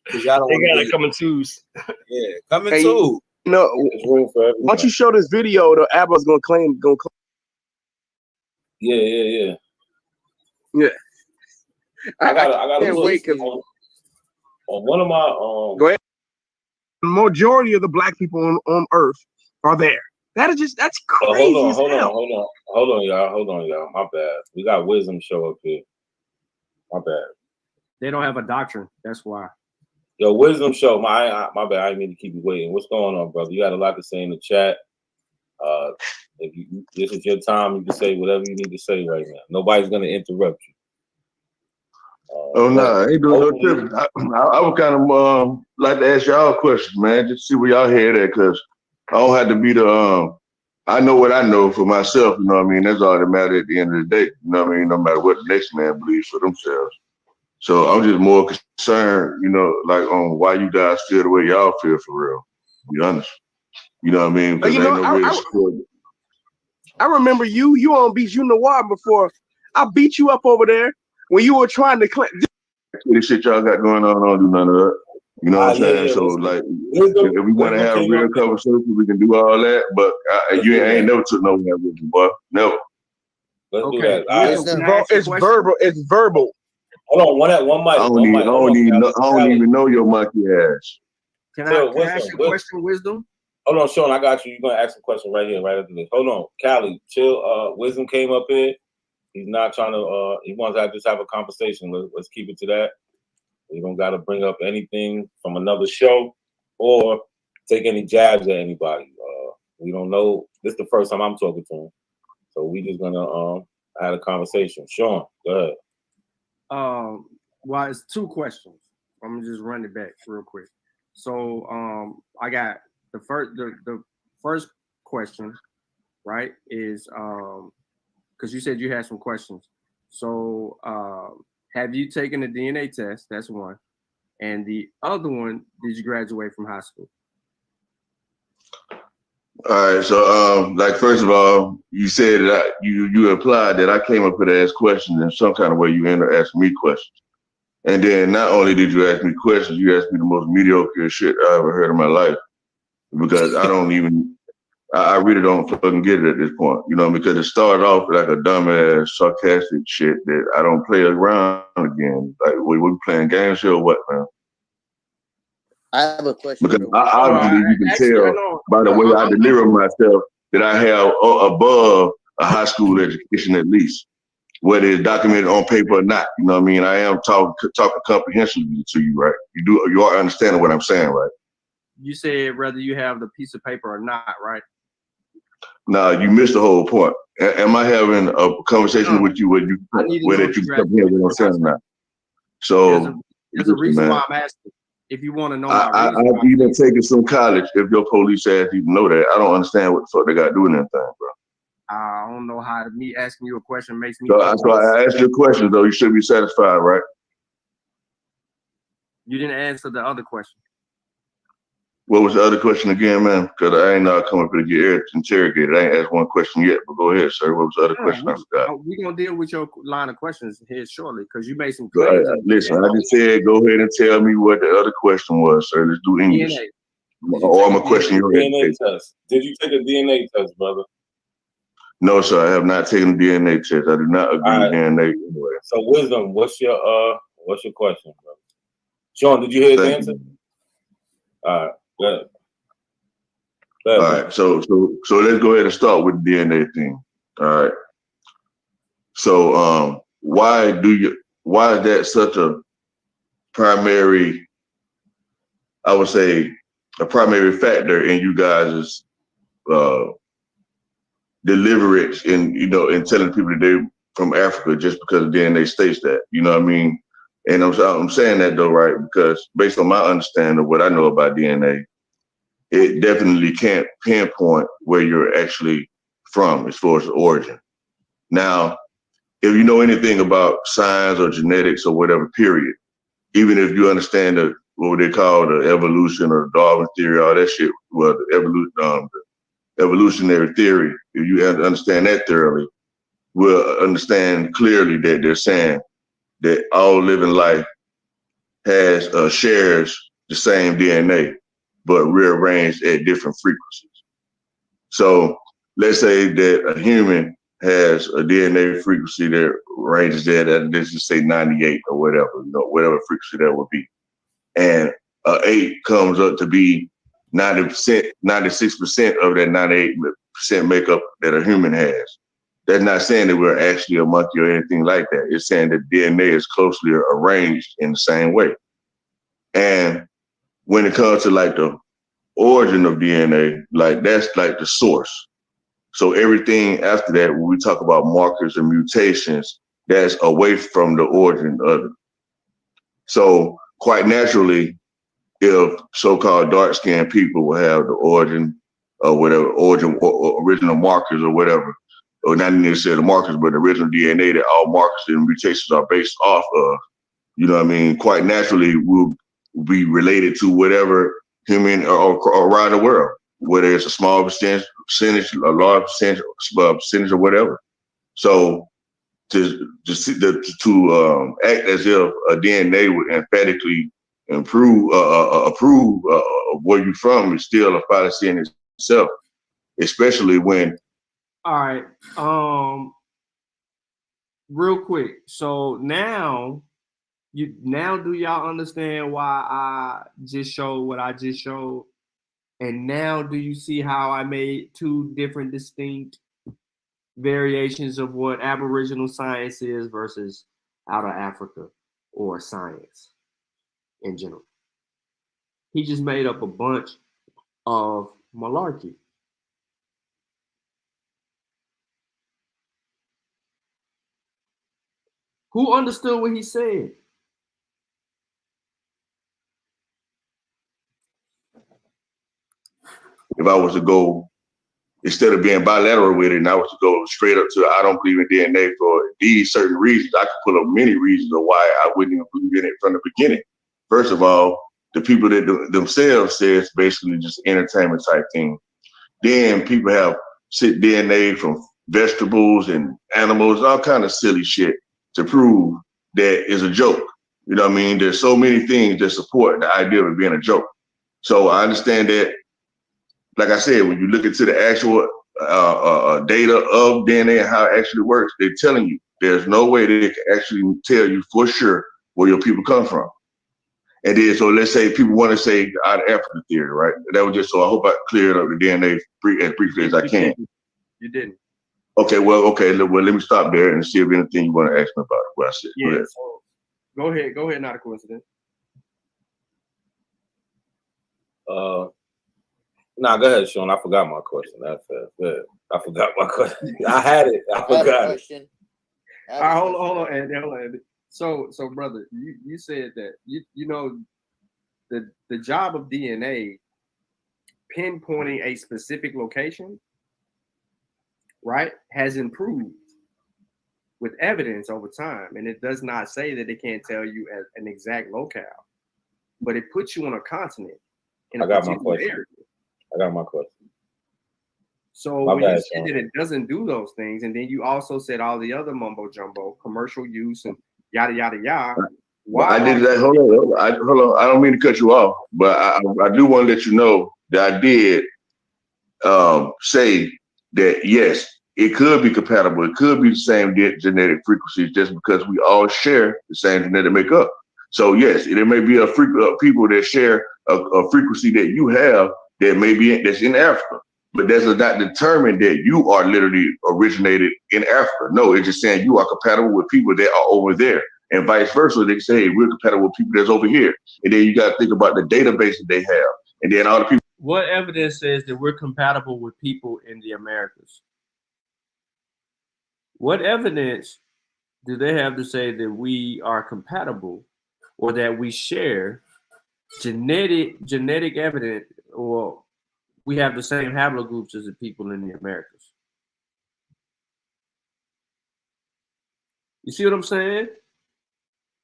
because y'all don't. They got to come in twos. Yeah, come in two. No, once you show this video, the Abba's gonna claim. Yeah. I gotta can't wait because on one of my go ahead. The majority of the black people on Earth are there. That's crazy. Hold on, y'all. My bad. We got Wisdom show up here. My bad. They don't have a doctrine. That's why. Yo, Wisdom show. My bad. I didn't mean to keep you waiting. What's going on, brother? You got a lot to say in the chat. If you, this is your time, you can say whatever you need to say right now. Nobody's gonna interrupt you. Oh no, I ain't doing no tripping. I would kind of like to ask y'all a question, man, just see where y'all head at, because I don't have to be the I know what I know for myself, you know what I mean? That's all that matters at the end of the day. You know what I mean? No matter what the next man believes for themselves. So I'm just more concerned, you know, like on why you guys feel the way y'all feel for real. To be honest. You know what I mean? Because You ain't know, no real support. I remember you on Beach Noir before. I beat you up over there when you were trying to claim. The shit y'all got going on, I don't do none of that. You know what I'm saying? Yeah, so listen, like, if we want to have a real conversation, we can do all that. But you ain't never took no one with you, boy. Never. Let's do that. It's verbal. It's verbal. Hold on, one mic. I don't even know your monkey ass. Can I ask you a question, Wisdom? Hold on, Sean, I got you. You're gonna ask a question right here, right after this. Hold on, Callie, chill. Wisdom came up here. He's not trying to. He wants to just have a conversation. Let's keep it to that. We don't got to bring up anything from another show or take any jabs at anybody. We don't know. This is the first time I'm talking to him, so we just gonna have a conversation. Sean, go ahead. Well, it's two questions. I'm gonna just run it back real quick. So, I got the first question, right? Is because you said you had some questions. So, have you taken a DNA test? That's one. And the other one, did you graduate from high school? All right, so like first of all, you said that you implied that I came up here to ask questions in some kind of way. You ended up asking me questions, and then not only did you ask me questions, you asked me the most mediocre shit I ever heard in my life, because I really don't fucking get it at this point, you know, because it started off like a dumbass, sarcastic shit that I don't play around again. Like we playing games here or what, man? I have a question. Because I believe you can tell by the way I deliver myself that I have above a high school education at least, whether it's documented on paper or not. You know what I mean? I am talking comprehensively to you, right? You are understanding what I'm saying, right? You said whether you have the piece of paper or not, right? No, you missed the whole point. Am I having a conversation with you where you come here what I'm saying now? So there's a reason why I'm asking. If you want to know I've even taken some college. If your police ass even know that, I don't understand what the fuck they got to do in anything, bro. I don't know how me asking you a question makes me. So I asked you a question though. You should be satisfied, right? You didn't answer the other question. What was the other question again, man? Because I ain't come up here to get interrogated. I ain't asked one question yet, but go ahead, sir. What was the other question? I forgot. We're going to deal with your line of questions here shortly because you made some claims. Listen, I just said go ahead and tell me what the other question was, sir. Let's do English. Or I'm going to question your DNA test. Did you take a DNA test, brother? No, sir. I have not taken a DNA test. I do not agree with DNA anyway. So, Wisdom, what's your question, brother? Sean, did you hear his answer? All right. Good. All right, so let's go ahead and start with the DNA thing. All right. So why is that such a primary, I would say, a primary factor in you guys' deliverance in telling people that they're from Africa just because DNA states that, you know what I mean? And I'm saying that though, right? Because based on my understanding of what I know about DNA, it definitely can't pinpoint where you're actually from as far as the origin. Now, if you know anything about science or genetics or whatever, period, even if you understand what they call the evolution or Darwin theory, all that shit, well, the evolutionary theory, if you understand that thoroughly, we'll understand clearly that they're saying that all living life shares the same DNA, but rearranged at different frequencies. So let's say that a human has a DNA frequency that ranges at, let's just say 98 or whatever, whatever frequency that would be. And 8 comes up to be 90%, 96% of that 98% makeup that a human has. That's not saying that we're actually a monkey or anything like that. It's saying that DNA is closely arranged in the same way. And when it comes to like the origin of DNA, like that's like the source. So everything after that, when we talk about markers and mutations, that's away from the origin of it. So quite naturally, if so-called dark-skinned people will have the origin or whatever, origin or original markers or whatever, or not necessarily the markers, but the original DNA that all markers and mutations are based off of, you know what I mean? Quite naturally, will be related to whatever human or around the world, whether it's a small percentage, a large percentage or whatever. So to act as if a DNA would emphatically approve of where you're from is still a fallacy in itself, especially when. All right. Real quick. So now do y'all understand why I just showed what I just showed? And now do you see how I made two different distinct variations of what Aboriginal science is versus out of Africa or science in general? He just made up a bunch of malarkey. Who understood what he said? If I was to go, instead of being bilateral with it, and I was to go straight up to, I don't believe in DNA for these certain reasons, I could pull up many reasons of why I wouldn't even believe in it from the beginning. First of all, the people that themselves say it's basically just entertainment type thing. Then people have DNA from vegetables and animals, all kind of silly shit to prove that is a joke. You know what I mean? There's so many things that support the idea of it being a joke. So I understand that, like I said, when you look into the actual data of DNA and how it actually works, they're telling you there's no way they can actually tell you for sure where your people come from. And then, so let's say people want to say out of Africa theory, right? That was just, so I hope I cleared up the DNA as briefly as I can. You didn't. Okay, well, let me stop there and see if anything you want to ask me about what I said. Yeah, so go ahead, not a coincidence. Nah, go ahead, Sean. I forgot my question. That's it. I forgot my question. I had it. I forgot it. All right, hold on, Andy. So brother, you said that you know the job of DNA pinpointing a specific location, right, has improved with evidence over time, and it does not say that it can't tell you an exact locale, but it puts you on a continent in a particular area. I got my question. So when you said that it doesn't do those things, and then you also said all the other mumbo jumbo, commercial use and yada yada yada. Why I did that? Hold on. I don't mean to cut you off, but I do want to let you know that I did say that yes, it could be compatible. It could be the same genetic frequencies, just because we all share the same genetic makeup. So yes, there may be people that share a frequency that you have that may be that's in Africa, but that does not determine that you are literally originated in Africa. No, it's just saying you are compatible with people that are over there, and vice versa. They say, hey, we're compatible with people that's over here, and then you got to think about the database that they have, and then all the people. What evidence says that we're compatible with people in the Americas? What evidence do they have to say that we are compatible or that we share genetic evidence, or we have the same haplogroups as the people in the Americas? You see what I'm saying?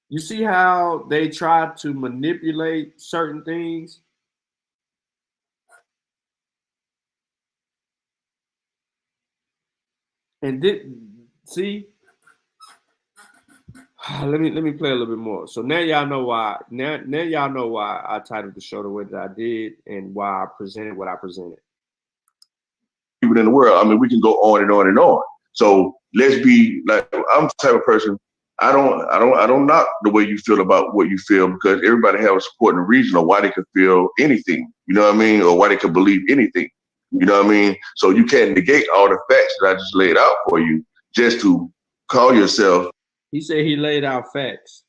You see how they try to manipulate certain things? And see, let me play a little bit more. So now y'all know why. Now y'all know why I titled the show the way that I did, and why I presented what I presented. People in the world. I mean, we can go on and on and on. So let's be like, I'm the type of person. I don't knock the way you feel about what you feel, because everybody has a supporting reason of why they could feel anything. You know what I mean, or why they could believe anything. You know what I mean? So you can't negate all the facts that I just laid out for you just to call yourself. He said he laid out facts.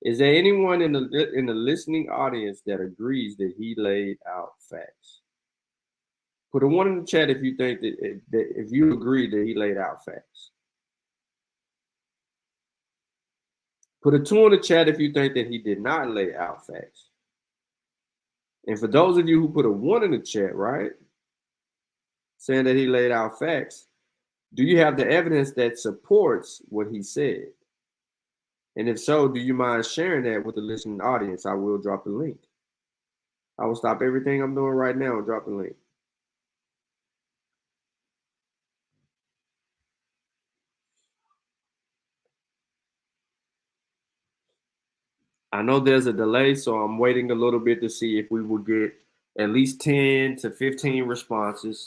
Is there anyone in the listening audience that agrees that he laid out facts? Put a 1 in the chat if you think that if you agree that he laid out facts. Put a 2 in the chat if you think that he did not lay out facts. And for those of you who put a 1 in the chat, right, saying that he laid out facts, do you have the evidence that supports what he said? And if so, do you mind sharing that with the listening audience? I will drop the link. I will stop everything I'm doing right now and drop the link. I know there's a delay, so I'm waiting a little bit to see if we will get at least 10 to 15 responses.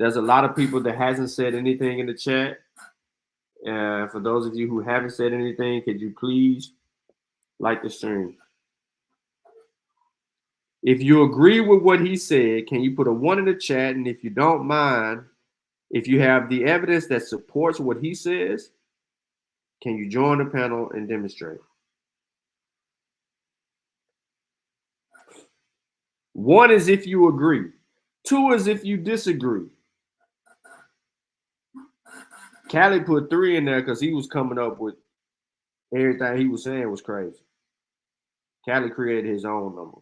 There's a lot of people that hasn't said anything in the chat. For those of you who haven't said anything, could you please like the stream? If you agree with what he said, can you put a 1 in the chat? And if you don't mind, if you have the evidence that supports what he says, can you join the panel and demonstrate? 1 is if you agree. 2 is if you disagree. Callie put 3 in there because he was coming up with everything he was saying was crazy. Callie created his own number.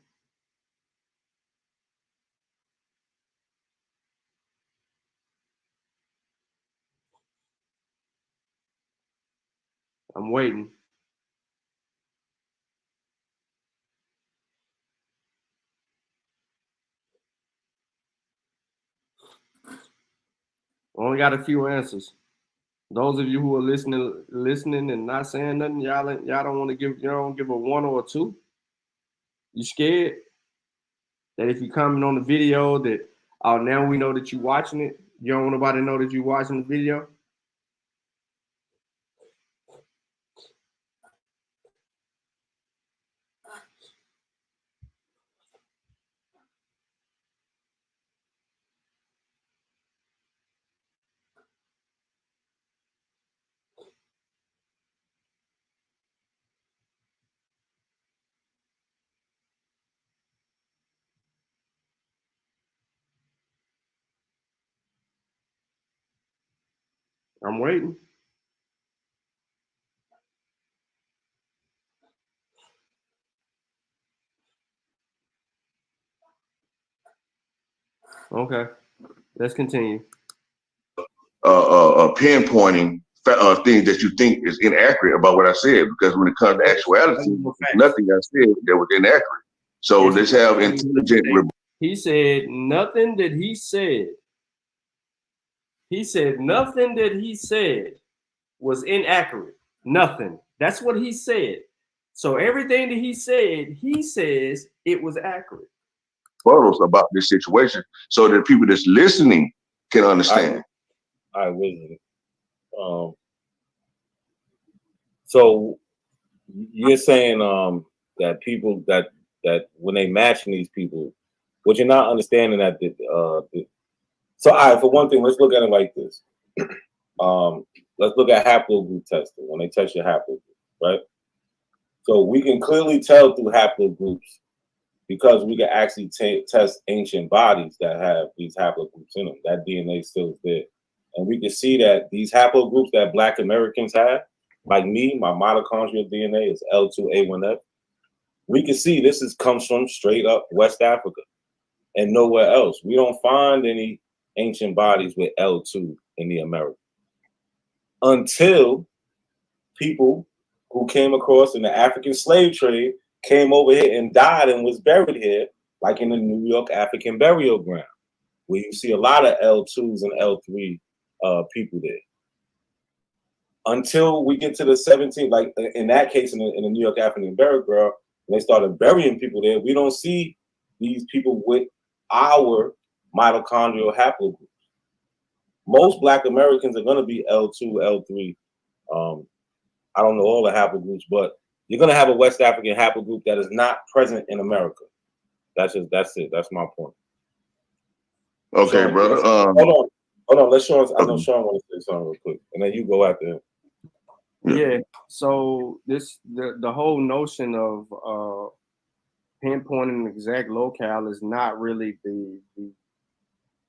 I'm waiting. Only got a few answers. Those of you who are listening and not saying nothing, y'all don't want to give, don't give a 1 or a 2. You scared that if you comment on the video that, oh, now we know that you're watching it. You don't want nobody to know that you're watching the video. I'm waiting. Okay, let's continue. Pinpointing things that you think is inaccurate about what I said, because when it comes to actuality, nothing I said that was inaccurate. So let's have intelligent. He said nothing that he said. He said nothing that he said was inaccurate. Nothing. That's what he said. So everything that he said, he says it was accurate. Photos about this situation so that people that's listening can understand. I agree. So you're saying that people that when they matching these people, what you're not understanding that so all right, for one thing, let's look at it like this. Let's look at haplogroup testing when they test your haplogroup, right? So we can clearly tell through haplogroups because we can actually test ancient bodies that have these haplogroups in them. That DNA still is there. And we can see that these haplogroups that Black Americans have, like me, my mitochondrial DNA is L2A1F. We can see this comes from straight up West Africa and nowhere else. We don't find any ancient bodies with L2 in the Americas until people who came across in the African slave trade came over here and died and was buried here, like in the New York African burial ground, where you see a lot of L2s and L3 people there. Until we get to the 17th, like in that case, in the New York African burial ground, when they started burying people there, we don't see these people with our mitochondrial haplogroups. Most Black Americans are going to be L2, L3. I don't know all the haplogroups, but you're going to have a West African haplogroup that is not present in America. That's it. That's my point. Okay, Sean, brother. Hold on. Let's Sean. I know Sean wants to say something real quick, and then you go after him. Yeah. So the whole notion of pinpointing an exact locale is not really the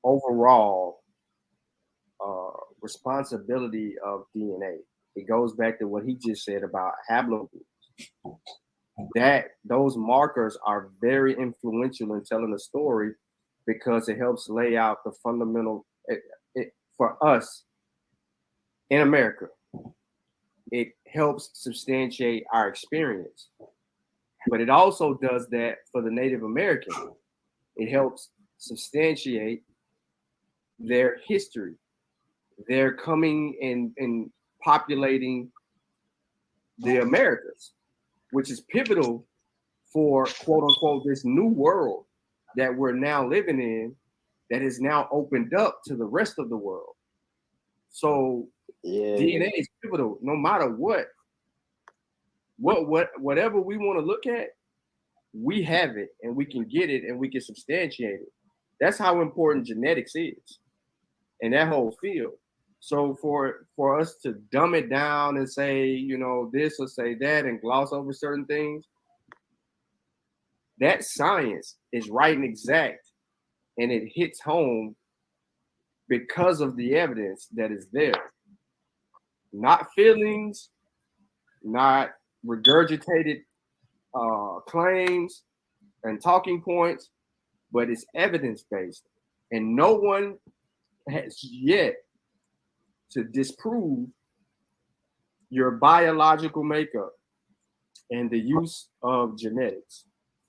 overall responsibility of DNA. It goes back to what he just said about haplogroups. That those markers are very influential in telling the story because it helps lay out the fundamental for us in America. It helps substantiate our experience, but it also does that for the Native American. It helps substantiate their history. They're coming and populating the Americas, which is pivotal for quote unquote this new world that we're now living in that is now opened up to the rest of the world. So DNA is pivotal no matter whatever we want to look at, we have it and we can get it and we can substantiate it. That's how important genetics is in that whole field. So for us to dumb it down and say, you know, this or say that and gloss over certain things, that science is right and exact, and it hits home because of the evidence that is there. Not feelings, not regurgitated claims and talking points, but it's evidence-based. And no one has yet to disprove your biological makeup and the use of genetics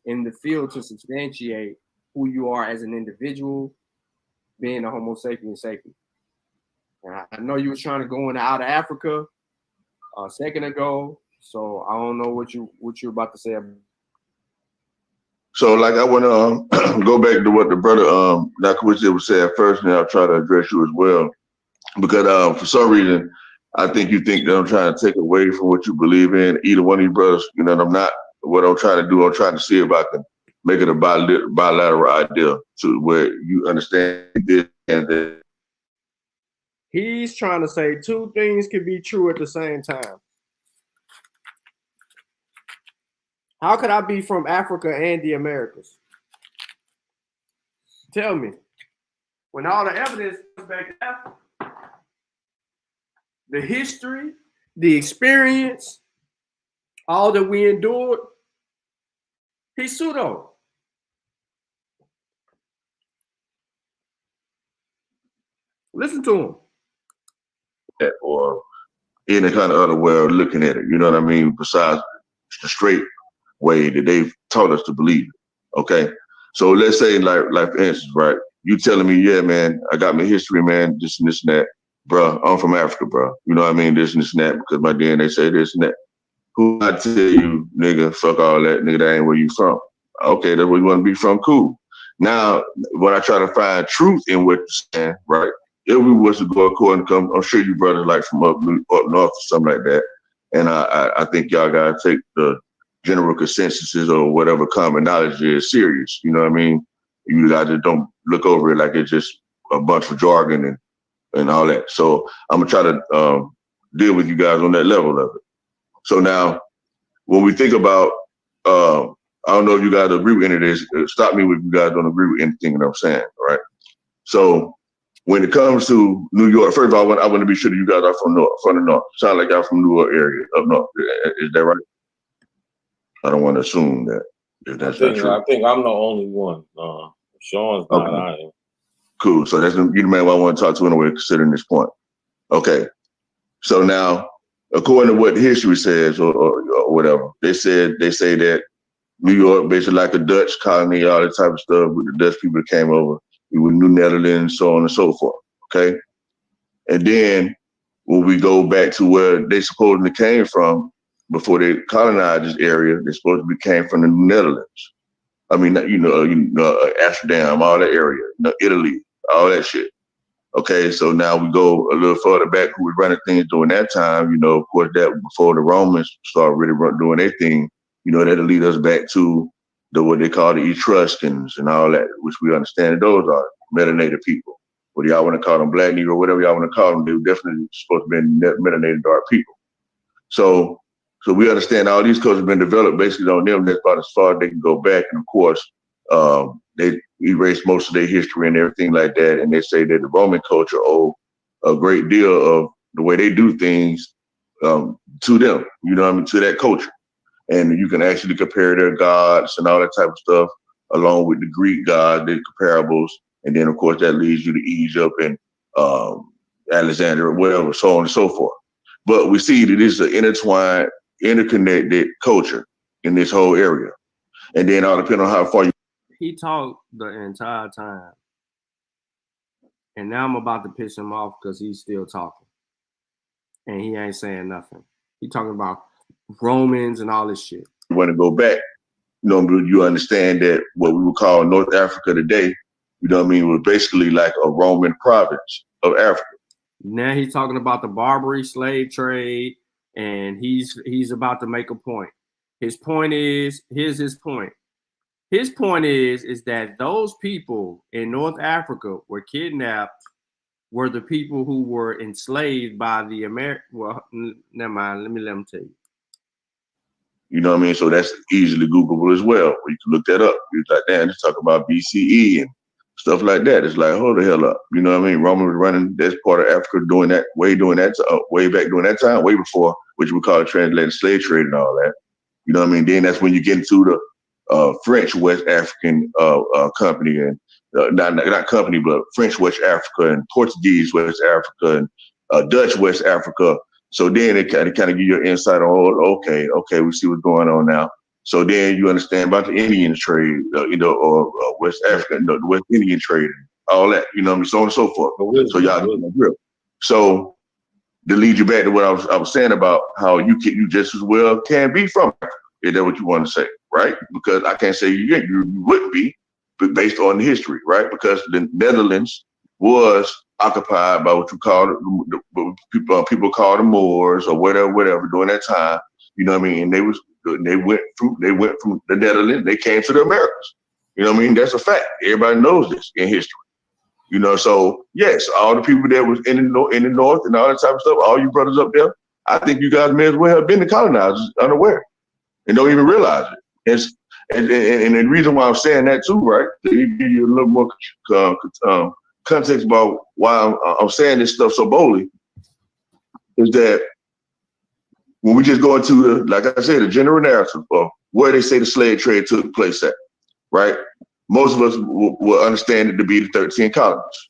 in the field to substantiate who you are as an individual, being a Homo sapien sapien. And I know you were trying to go into out of Africa a second ago, so I don't know what you're about to say. So, like, I want to go back to what the brother Dr. Witcher was saying first, and I'll try to address you as well. Because for some reason, I think you think that I'm trying to take away from what you believe in. Either one of you brothers, you know, and I'm not. What I'm trying to do, I'm trying to see if I can make it a bilateral idea to where you understand this and that. He's trying to say two things can be true at the same time. How could I be from Africa and the Americas? Tell me. When all the evidence comes back to Africa, the history, the experience, all that we endured, he's pseudo. Listen to him. Or any kind of other way of looking at it, you know what I mean? Besides the straight way that they've taught us to believe it. Okay. So let's say, like for instance, right? You telling me, yeah, man, I got my history, man, this and this and that. Bruh, I'm from Africa, bro. You know what I mean? This and this and that, because my DNA say this and that. Who I tell you, nigga, fuck all that, nigga, that ain't where you from. Okay, that's where you want to be from, cool. Now, when I try to find truth in what you're saying, right? If we was to go according to, I'm sure you brothers like from up north or something like that. And I think y'all gotta take the general consensuses or whatever common knowledge is serious. You know what I mean? You guys don't look over it like it's just a bunch of jargon and all that. So I'm gonna try to deal with you guys on that level of it. So now, when we think about, I don't know if you guys agree with any of this. Stop me if you guys don't agree with anything that I'm saying, right? So when it comes to New York, first of all, I want to be sure that you guys are from the north. Sound like y'all from New York area, up north. Is that right? I don't want to assume that if that's not true. I think I'm the only one. Sean's not. Okay. I am. Cool. So that's you the man I want to talk to anyway, considering this point. Okay. So now, according to what history says or whatever, they say that New York, basically like a Dutch colony, all that type of stuff with the Dutch people that came over, with New Netherlands, so on and so forth. Okay. And then when we go back to where they supposedly came from before they colonized this area, they supposedly came from the New Netherlands. I mean, Amsterdam, all that area, Italy, all that shit. Okay, so now we go a little further back who was running things during that time, of course, that before the Romans started really doing their thing, that'll lead us back to what they call the Etruscans and all that, which we understand those are melanated people. Whether y'all want to call them Black Negro, whatever y'all want to call them, they were definitely supposed to be melanated dark people. So we understand all these cultures have been developed basically on them. That's about as far as they can go back. And of course, they erase most of their history and everything like that. And they say that the Roman culture owe a great deal of the way they do things to them, you know what I mean, to that culture. And you can actually compare their gods and all that type of stuff along with the Greek gods, the comparables. And then, of course, that leads you to Egypt and Alexandria, whatever, so on and so forth. But we see that it's an intertwined, interconnected culture in this whole area. And then all depending on how far you... He talked the entire time. And now I'm about to piss him off because he's still talking. And he ain't saying nothing. He talking about Romans and all this shit. You want to go back, you know, you understand that what we would call North Africa today, you know what I mean, was basically like a Roman province of Africa. Now he's talking about the Barbary slave trade, and he's about to make a point. His point is, here's his point. His point is that those people in North Africa were kidnapped, were the people who were enslaved by the well, never mind, let him tell you. You know what I mean? So that's easily Googleable as well. You can look that up. You're like, damn, just talk about BCE and stuff like that. It's like, hold the hell up. You know what I mean? Rome was running this part of Africa way back during that time, way before, which we call the transatlantic slave trade and all that. You know what I mean? Then that's when you get into the French West African company and not company, but French West Africa and Portuguese West Africa and Dutch West Africa. So then it kind of give you an insight on, okay, we see what's going on now. So then you understand about the Indian trade, or West Africa, the West Indian trade, and all that, you know what I mean, so on and so forth. So y'all get the grip. So to lead you back to what I was saying about how you just as well can be from Africa. Is that what you want to say, right? Because I can't say you wouldn't be, but based on the history, right? Because the Netherlands was occupied by what you call people call the Moors or whatever during that time. You know what I mean? And they went from the Netherlands. They came to the Americas. You know what I mean? That's a fact. Everybody knows this in history. You know, so yes, all the people that was in the north and all that type of stuff, all you brothers up there, I think you guys may as well have been the colonizers unaware and don't even realize it. And the reason why I'm saying that too, right? To give you a little more context about why I'm saying this stuff so boldly, is that when we just go into like I said, the general narrative of where they say the slave trade took place at, right? Most of us will understand it to be the 13 colonies.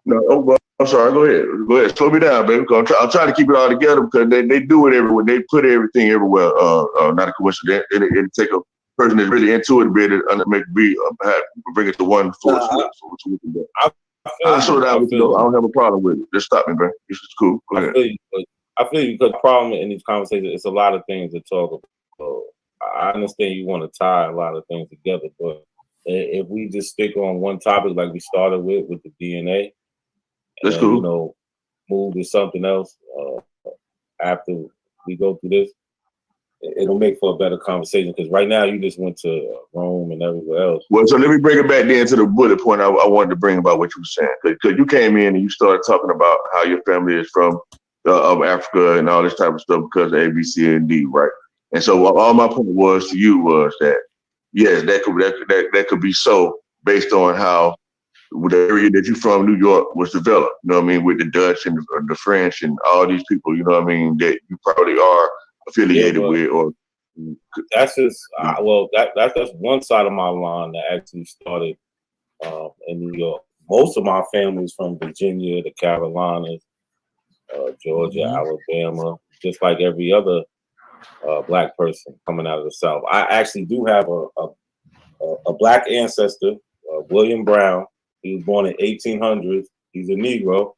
No, I'm sorry. Go ahead. Slow me down, baby. I'm trying to keep it all together because they do it everywhere. They put everything everywhere. Not a coincidence. It take a person that's really into it to be able to bring it to one full switch. I slow down with you. I don't have a problem with it. Just stop me, bro. This is cool. Go ahead. I feel you because the problem in these conversations, it's a lot of things to talk about. So I understand you want to tie a lot of things together, but if we just stick on one topic like we started with the DNA, that's cool. You know, move to something else after we go through this, it'll make for a better conversation. Because right now you just went to Rome and everywhere else. Well, so let me bring it back then to the bullet point I wanted to bring about what you were saying. Because you came in and you started talking about how your family is from of Africa and all this type of stuff because of A, B, C, and D, right? And so all my point was to you was that yes, that could be so based on how the area that you're from, New York, was developed. You know what I mean, with the Dutch and the French and all these people. You know what I mean, that you probably are affiliated with, or that's just that's just one side of my line that actually started in New York. Most of my family is from Virginia, the Carolinas, Georgia, Alabama, just like every other black person coming out of the South. I actually do have a black ancestor, William Brown. He was born in 1800s. He's a Negro,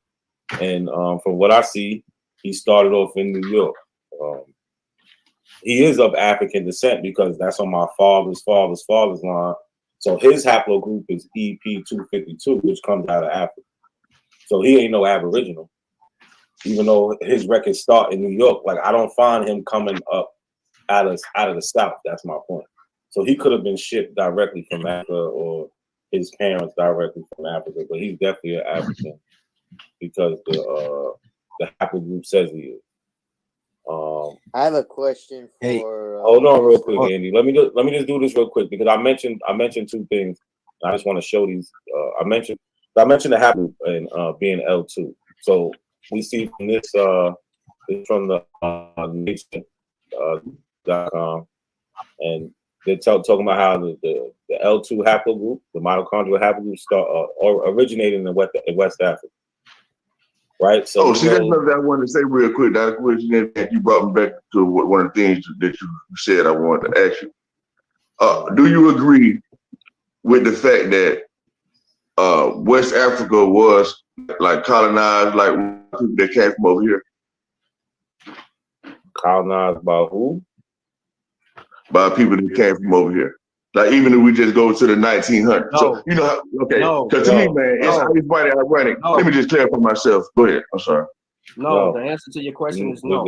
and from what I see, he started off in New York. He is of African descent because that's on my father's line. So his haplogroup is EP252, which comes out of Africa. So he ain't no Aboriginal, even though his records start in New York. Like I don't find him coming up out of the South. That's my point. So he could have been shipped directly from Africa or his parents directly from Africa, but he's definitely an African because the haplogroup says he is. I have a question Hey, for. Hold on, real quick, Andy. Let me just do this real quick because I mentioned two things. I just want to show these. I mentioned the haplogroup and being L2. So we see from this it's from the nature.com, and they're talking about how the L2 haplogroup, the mitochondrial haplogroup, originated in West Africa. Right. So that's something I wanted to say real quick. That's what you brought me back to one of the things that you said I wanted to ask you. Do you agree with the fact that West Africa was like colonized, like people that came from over here? Colonized by who? By people that came from over here. Like even if we just go to the 1900s. No. So you know how, okay. No. Because to me, man, it's quite ironic. No. Let me just clarify myself. Go ahead. I'm sorry. No, the answer to your question is no.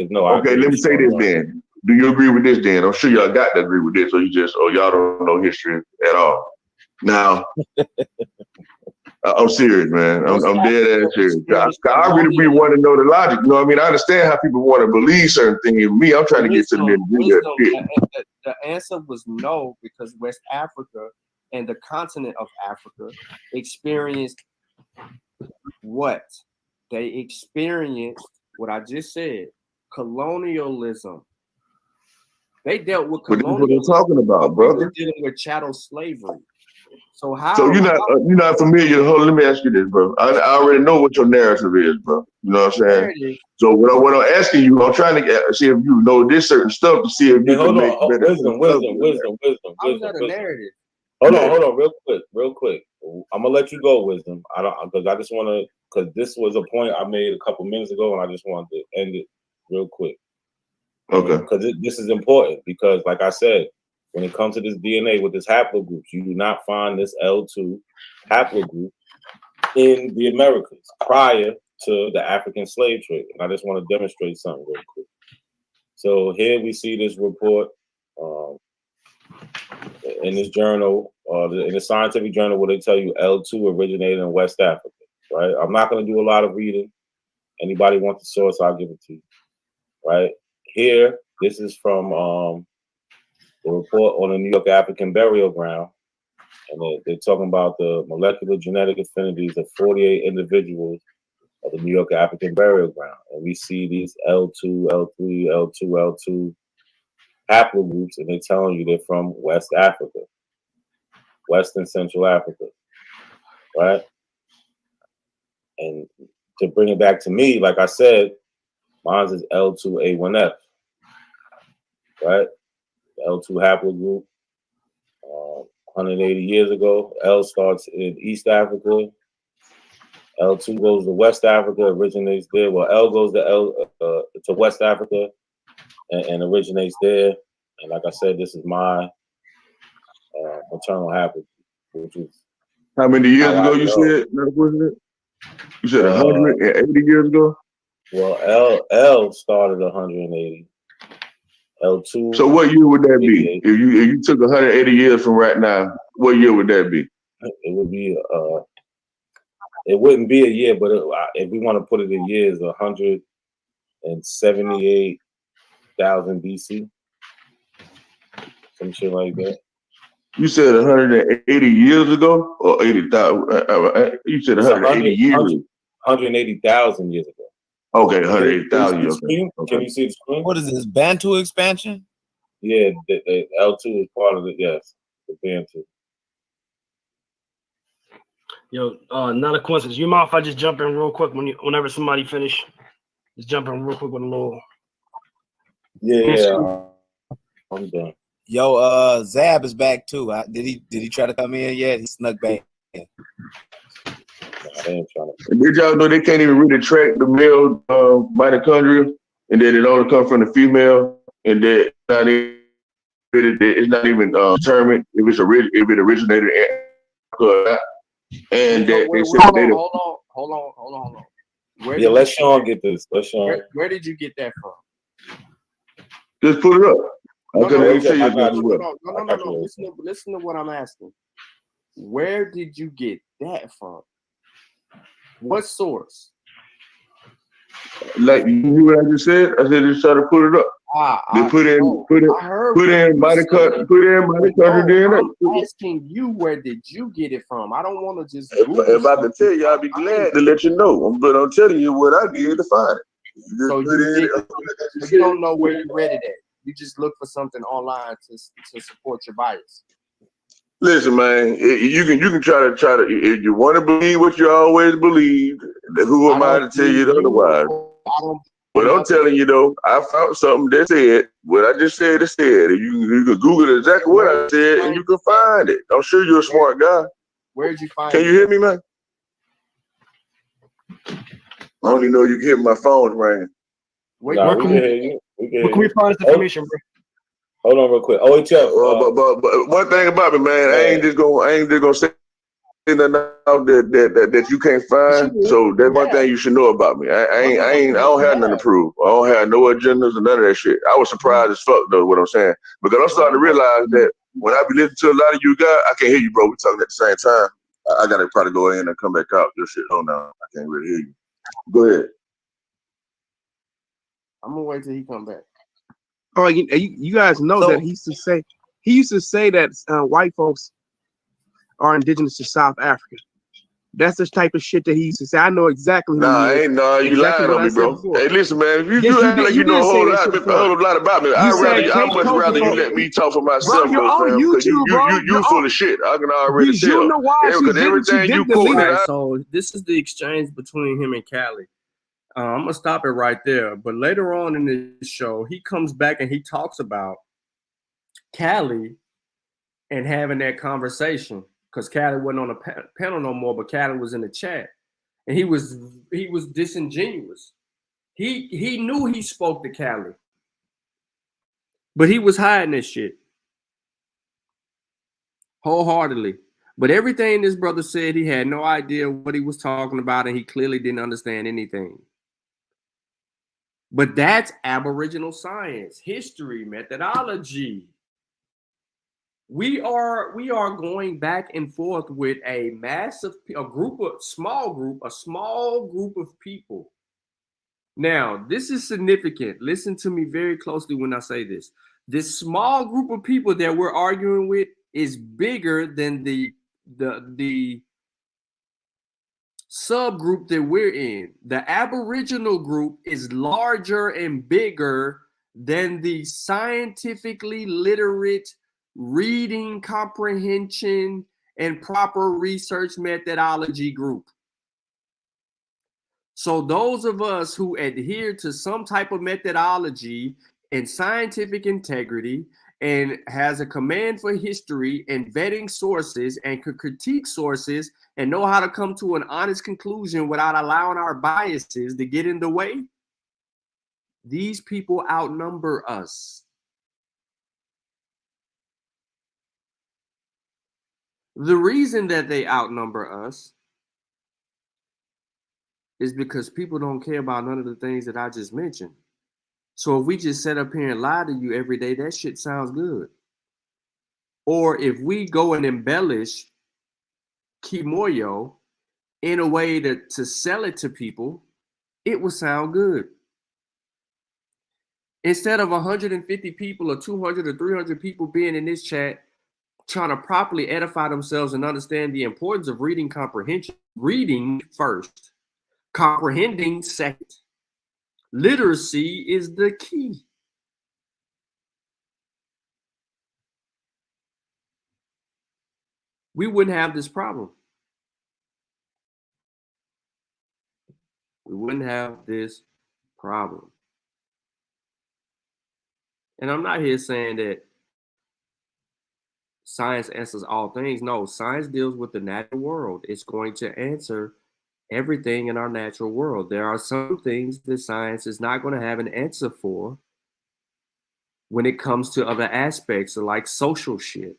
No. Okay, let me say this then. Do you agree with this then? I'm sure y'all got to agree with this, or y'all don't know history at all. Now, I'm serious, man. I'm dead ass serious. I really be wanting to know the logic. You know what I mean? I understand how people want to believe certain things. Me, I'm trying to get to the nitty-gritty. The answer was no, because West Africa and the continent of Africa experienced what? They experienced what I just said, colonialism. They dealt with colonialism. But that's what they're talking about, brother. They're dealing with chattel slavery. So how? So you're not familiar. Hold on, let me ask you this, bro. I already know what your narrative is, bro. You know what I'm saying? So what I'm asking you, I'm trying to see if you know this certain stuff to see if you can make better. Wisdom. A narrative. Hold on, real quick. I'm gonna let you go, Wisdom. Because I just want to, because this was a point I made a couple minutes ago, and I just wanted to end it real quick. Okay. Because this is important. Because, like I said, when it comes to this DNA with this haplogroups, you do not find this L2 haplogroup in the Americas prior to the African slave trade. And I just want to demonstrate something real quick. So here we see this report in this journal, in the scientific journal, where they tell you L2 originated in West Africa, right? I'm not going to do a lot of reading. Anybody want the source, I'll give it to you, right? Here, this is from the report on the New York African burial ground. And they're talking about the molecular genetic affinities of 48 individuals of the New York African burial ground. And we see these L2, L3, L2, L2 haplogroups, and they're telling you they're from West Africa, West and Central Africa, right? And to bring it back to me, like I said, mine is L2A1F, right? The L2 haplogroup, 180 years ago. L starts in East Africa. L2 goes to West Africa, originates there. Well, L goes to West Africa and originates there. And like I said, this is my maternal haplogroup, which is how many years ago you said? You said 180 years ago. Well, L started 180. L2. So what year would that be? If you took 180 years from right now, what year would that be? It would be it wouldn't be a year, but if we want to put it in years, 178,000 BC, some shit like that. You said 180 years ago, or 80,000? You said 180 years. 180,000 years ago. Okay, 180,000 years ago. Can you see the screen? What is this, Bantu expansion? Yeah, the L2 is part of it. Yes, the Bantu. Yo, not a coincidence. You mind if I just jump in real quick whenever somebody finish? Just jump in real quick with a little. Yeah, I'm done. Yo, Zab is back too. Did he try to come in yet? He snuck back in. Did y'all know they can't even really track the male mitochondria, and that it only comes from the female, and that it's not even determined if it originated in Africa, and that they said Hold on. Let Sean get this. Where did you get that from? Just put it up. No. No. Listen to what I'm asking. Where did you get that from? What source? Like you knew what I just said? I said just try to put it up. They I heard put what in you mitochondrial said, DNA. I'm asking you, where did you get it from? I don't want to just If I could tell you, I'd be glad to let you know. But I'm telling you what I did to find it. You just So put in you don't know where you read it at. You just look for something online to support your bias. Listen, man, you can try to if you want to believe what you always believed, who am I to tell you otherwise? But I'm telling you though, I found something that said what I just said. It said you can Google exactly what I said and you can find it. I'm sure you're a smart guy. Where'd you find it? Can you hear me, man? I don't even know you can hear my phone ringing. Nah, we can hear you. Where can we find this information, bro? Hold on real quick. Oh, but one thing about me, man, I ain't just gonna say nothing out that you can't find. So that's one thing you should know about me. I don't have nothing to prove. I don't have no agendas or none of that shit. I was surprised as fuck though, what I'm saying. Because I'm starting to realize that when I be listening to a lot of you guys, I can't hear you, bro. We talking at the same time. I gotta probably go in and come back out. Your shit. Oh no, I can't really hear you. Go ahead. I'm gonna wait till he come back. Oh, you guys know that he used to say that white folks are indigenous to South Africa. That's the type of shit that he used to say. I know exactly who he is. You lying on me, bro. Hey, listen, man. If you act like you know a whole lot about me, I much rather you let me talk for myself, because you full of shit. I can already tell. You know why? Because everything you quoting. So this is the exchange between him and Callie. I'm gonna stop it right there. But later on in this show, he comes back and he talks about Callie and having that conversation, because Callie wasn't on the panel no more, but Callie was in the chat, and he was disingenuous. He knew he spoke to Callie, but he was hiding this shit wholeheartedly. But everything this brother said, he had no idea what he was talking about, and he clearly didn't understand anything. But that's Aboriginal science, history, methodology. We are going back and forth with a small group of people. Now, this is significant. Listen to me very closely when I say this. This small group of people that we're arguing with is bigger than the subgroup that we're in. The Aboriginal group is larger and bigger than the scientifically literate reading comprehension and proper research methodology group. So those of us who adhere to some type of methodology and scientific integrity and has a command for history and vetting sources and could critique sources and know how to come to an honest conclusion without allowing our biases to get in the way, these people outnumber us. The reason that they outnumber us is because people don't care about none of the things that I just mentioned. So if we just sit up here and lie to you every day, that shit sounds good. Or if we go and embellish Kimoyo in a way to sell it to people, it will sound good. Instead of 150 people or 200 or 300 people being in this chat trying to properly edify themselves and understand the importance of reading comprehension, reading first, comprehending second. Literacy is the key. We wouldn't have this problem. We wouldn't have this problem. And I'm not here saying that science answers all things. No, science deals with the natural world. It's going to answer everything in our natural world. There are some things that science is not going to have an answer for when it comes to other aspects, like social shit.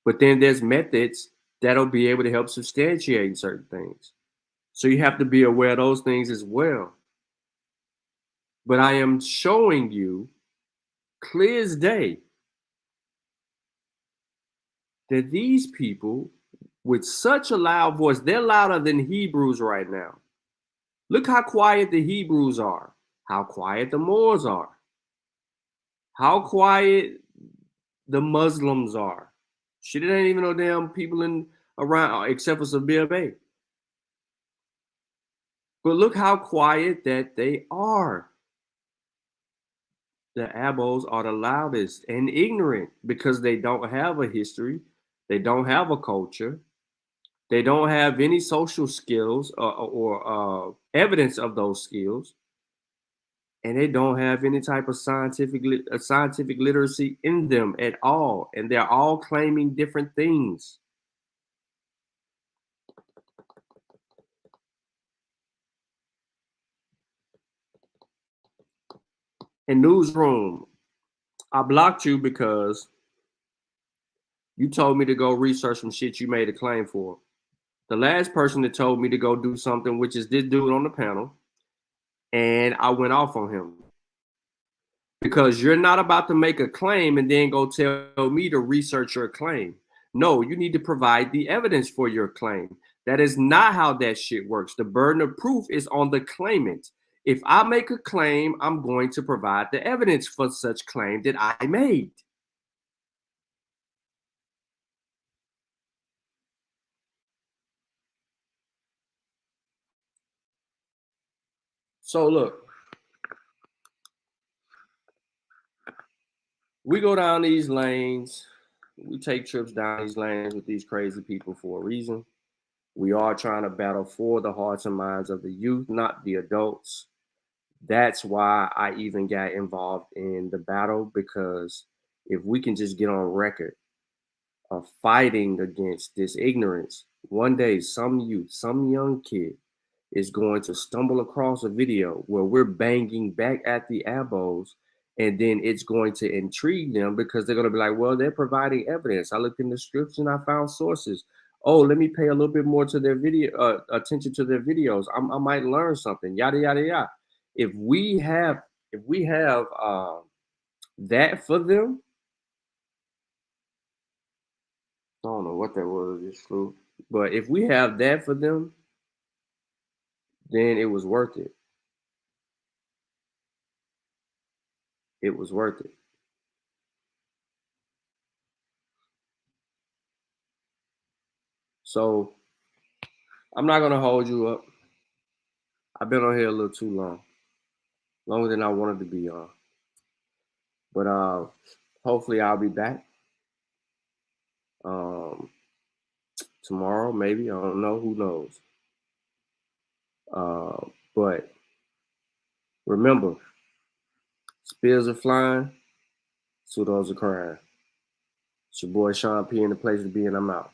But then there's methods that'll be able to help substantiate certain things. So you have to be aware of those things as well. But I am showing you clear as day that these people with such a loud voice, they're louder than Hebrews right now. Look how quiet the Hebrews are, how quiet the Moors are, how quiet the Muslims are. Shit, it ain't even no damn people in around except for Sabir Bay. But look how quiet that they are. The Abos are the loudest and ignorant because they don't have a history. They don't have a culture. They don't have any social skills or evidence of those skills. And they don't have any type of scientific literacy in them at all. And they're all claiming different things. In Newsroom, I blocked you because you told me to go research some shit you made a claim for. The last person that told me to go do something, which is this dude on the panel, and I went off on him. Because you're not about to make a claim and then go tell me to research your claim. No, you need to provide the evidence for your claim. That is not how that shit works. The burden of proof is on the claimant. If I make a claim, I'm going to provide the evidence for such claim that I made. So look, we go down these lanes. We take trips down these lanes with these crazy people for a reason. We are trying to battle for the hearts and minds of the youth, not the adults. That's why I even got involved in the battle, because if we can just get on record of fighting against this ignorance, one day some youth, some young kid is going to stumble across a video where we're banging back at the Abos, and then it's going to intrigue them because they're going to be like, well, they're providing evidence. I looked in the scripts and I found sources. Oh, let me pay a little bit more to their video, attention to their videos. I might learn something, yada, yada, yada. If we have that for them, I don't know what that was, just flew. But if we have that for them, then it was worth it. It was worth it. So I'm not gonna hold you up. I've been on here a little too long, longer than I wanted to be on. But hopefully I'll be back tomorrow, maybe. I don't know. Who knows? But remember, spears are flying, pseudos are crying. It's your boy Sean P in the place to be, and I'm out.